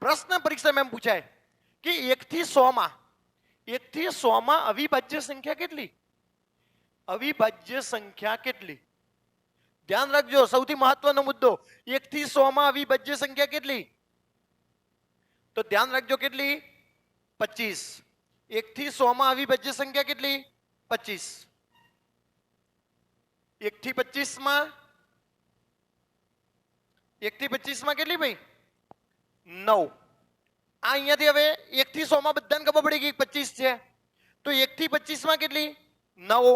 પ્રશ્ન પરીક્ષામાં એમ પૂછાય કે 1 થી 100 માં અવિભાજ્ય સંખ્યા કેટલી? અવિભાજ્ય સંખ્યા કેટલી? ધ્યાન રાખજો, સૌથી મહત્વનો મુદ્દો, 1 થી 100 માં અવિભાજ્ય સંખ્યા કેટલી? તો ધ્યાન રાખજો, કેટલી? 25. 1 થી 100 માં અવિભાજ્ય સંખ્યા કેટલી? 25. 1 થી 25 માં 1 થી 25 માં કેટલી ભાઈ? 9. આ અહીંયાથી હવે 1 થી 100 માં બધાને ખબર પડી ગઈ 25 છે. તો 1 થી 25 માં કેટલી? 9.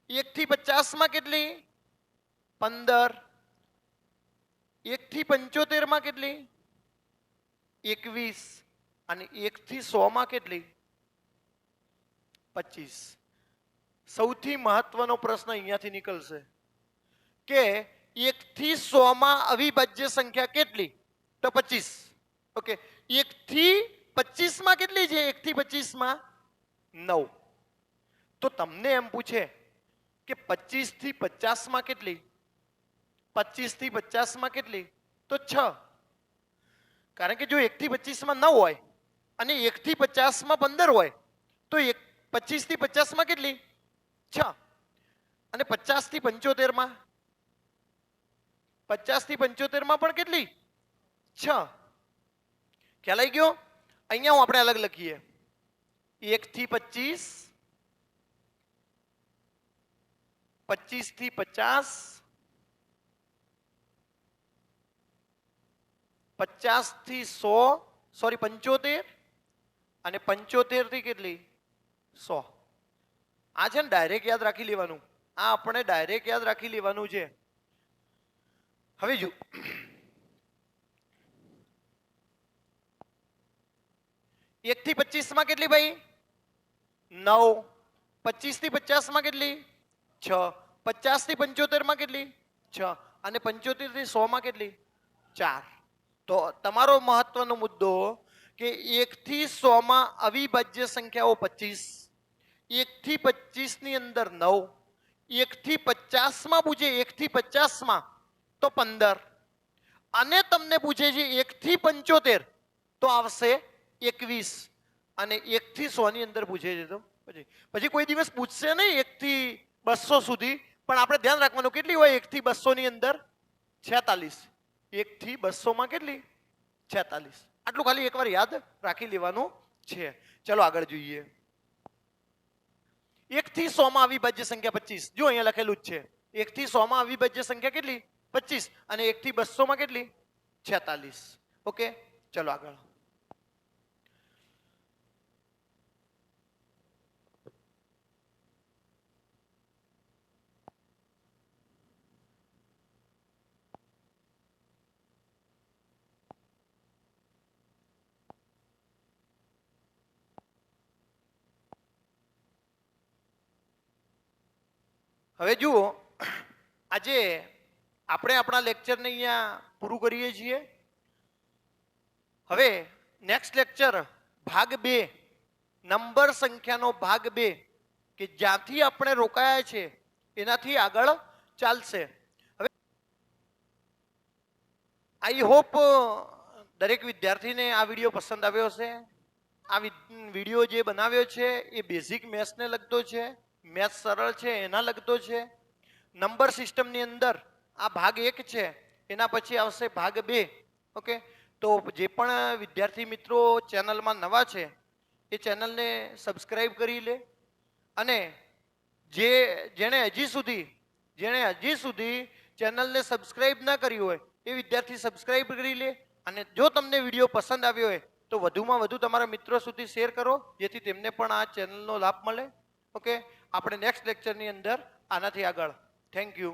1 થી 50 માં કેટલી? 15. 1 થી 75 માં કેટલી? 21. અને 1 થી 100 માં કેટલી? 25. સૌથી મહત્વનો પ્રશ્ન અહીંયાથી નીકળશે કે 1 થી 100 માં અવિભાજ્ય સંખ્યા કેટલી? તો 25. ઓકે, 1 થી 25 માં કેટલી છે? 1 થી 25 માં 9. તો તમને એમ પૂછે કે 25 થી 50 માં કેટલી? 25 થી 50 માં કેટલી? તો 6. કારણ કે જો 1 થી 25 માં 9 હોય અને 1 થી 50 માં 15 હોય તો 25 થી 50 માં કેટલી? 6. અને 50 થી 75 માં 50 થી 75 માં પણ કેટલી? 6. ખ્યાલ આવી ગયો? અહીંયા હું આપણે અલગ લખીએ. 1 થી 25, 25 થી 50, 50 થી 100, સોરી 75, અને 75 થી કેટલી? 100. આ છે ને ડાયરેક્ટ યાદ રાખી લેવાનું. આ આપણે ડાયરેક્ટ યાદ રાખી લેવાનું છે. હવે જો 1 થી 25 માં કેટલી ભાઈ? 9. 25 થી 50 માં કેટલી? 6. 50 થી 75 માં કેટલી? 6. અને 75 થી 100 માં કેટલી? 4. તો તમારો મહત્વનો મુદ્દો કે 1 થી 100 માં અવિભાજ્ય સંખ્યાઓ 25, 1 થી 25 ની અંદર 9, 1 થી 50 માં પૂછે 1 થી 50 માં તો 15, અને તમને પૂછે છે 1 થી 75 તો આવશે 21, અને 1 થી 100 ની અંદર પૂછે છે તો પછી કોઈ દિવસ પૂછશે નહીં 1 થી 200 સુધી, પણ આપણે ધ્યાન રાખવાનું કેટલી હોય 1 થી 200 ની અંદર? 46. 1 થી 200 માં કેટલી? 46. આટલું ખાલી એકવાર યાદ રાખી લેવાનું છે. ચલો આગળ જોઈએ. 1 થી 100 માં અવિભાજ્ય સંખ્યા 25. જો અહીંયા લખેલું જ છે. 1 થી 100 માં અવિભાજ્ય સંખ્યા કેટલી? 25. અને 1 થી 200 માં કેટલી? 46. ઓકે, ચલો આગળ. હવે જુઓ, આજે આપણે આપણા લેક્ચરને અહીંયા પૂરું કરીએ છીએ. હવે નેક્સ્ટ લેક્ચર ભાગ 2, નંબર સંખ્યાનો ભાગ 2, કે જ્યાંથી આપણે રોકાયા છે એનાથી આગળ ચાલશે. હવે આઈ હોપ દરેક વિદ્યાર્થીને આ વિડીયો પસંદ આવ્યો હશે. આ વિડીયો જે બનાવ્યો છે એ બેઝિક મેથ્સને લગતો છે, મેથ્સ સરળ છે એના લગતો છે. નંબર સિસ્ટમની અંદર આ ભાગ 1 છે, એના પછી આવશે ભાગ 2. ઓકે, તો જે પણ વિદ્યાર્થી મિત્રો ચેનલમાં નવા છે એ ચેનલને સબસ્ક્રાઇબ કરી લે, અને જેણે હજી સુધી ચેનલને સબસ્ક્રાઇબ ના કરી હોય એ વિદ્યાર્થી સબસ્ક્રાઇબ કરી લે. અને જો તમને વિડીયો પસંદ આવ્યો હોય તો વધુમાં વધુ તમારા મિત્રો સુધી શેર કરો, જેથી તેમને પણ આ ચેનલનો લાભ મળે. ઓકે, આપણે નેક્સ્ટ લેક્ચરની અંદર આનાથી આગળ. Thank you.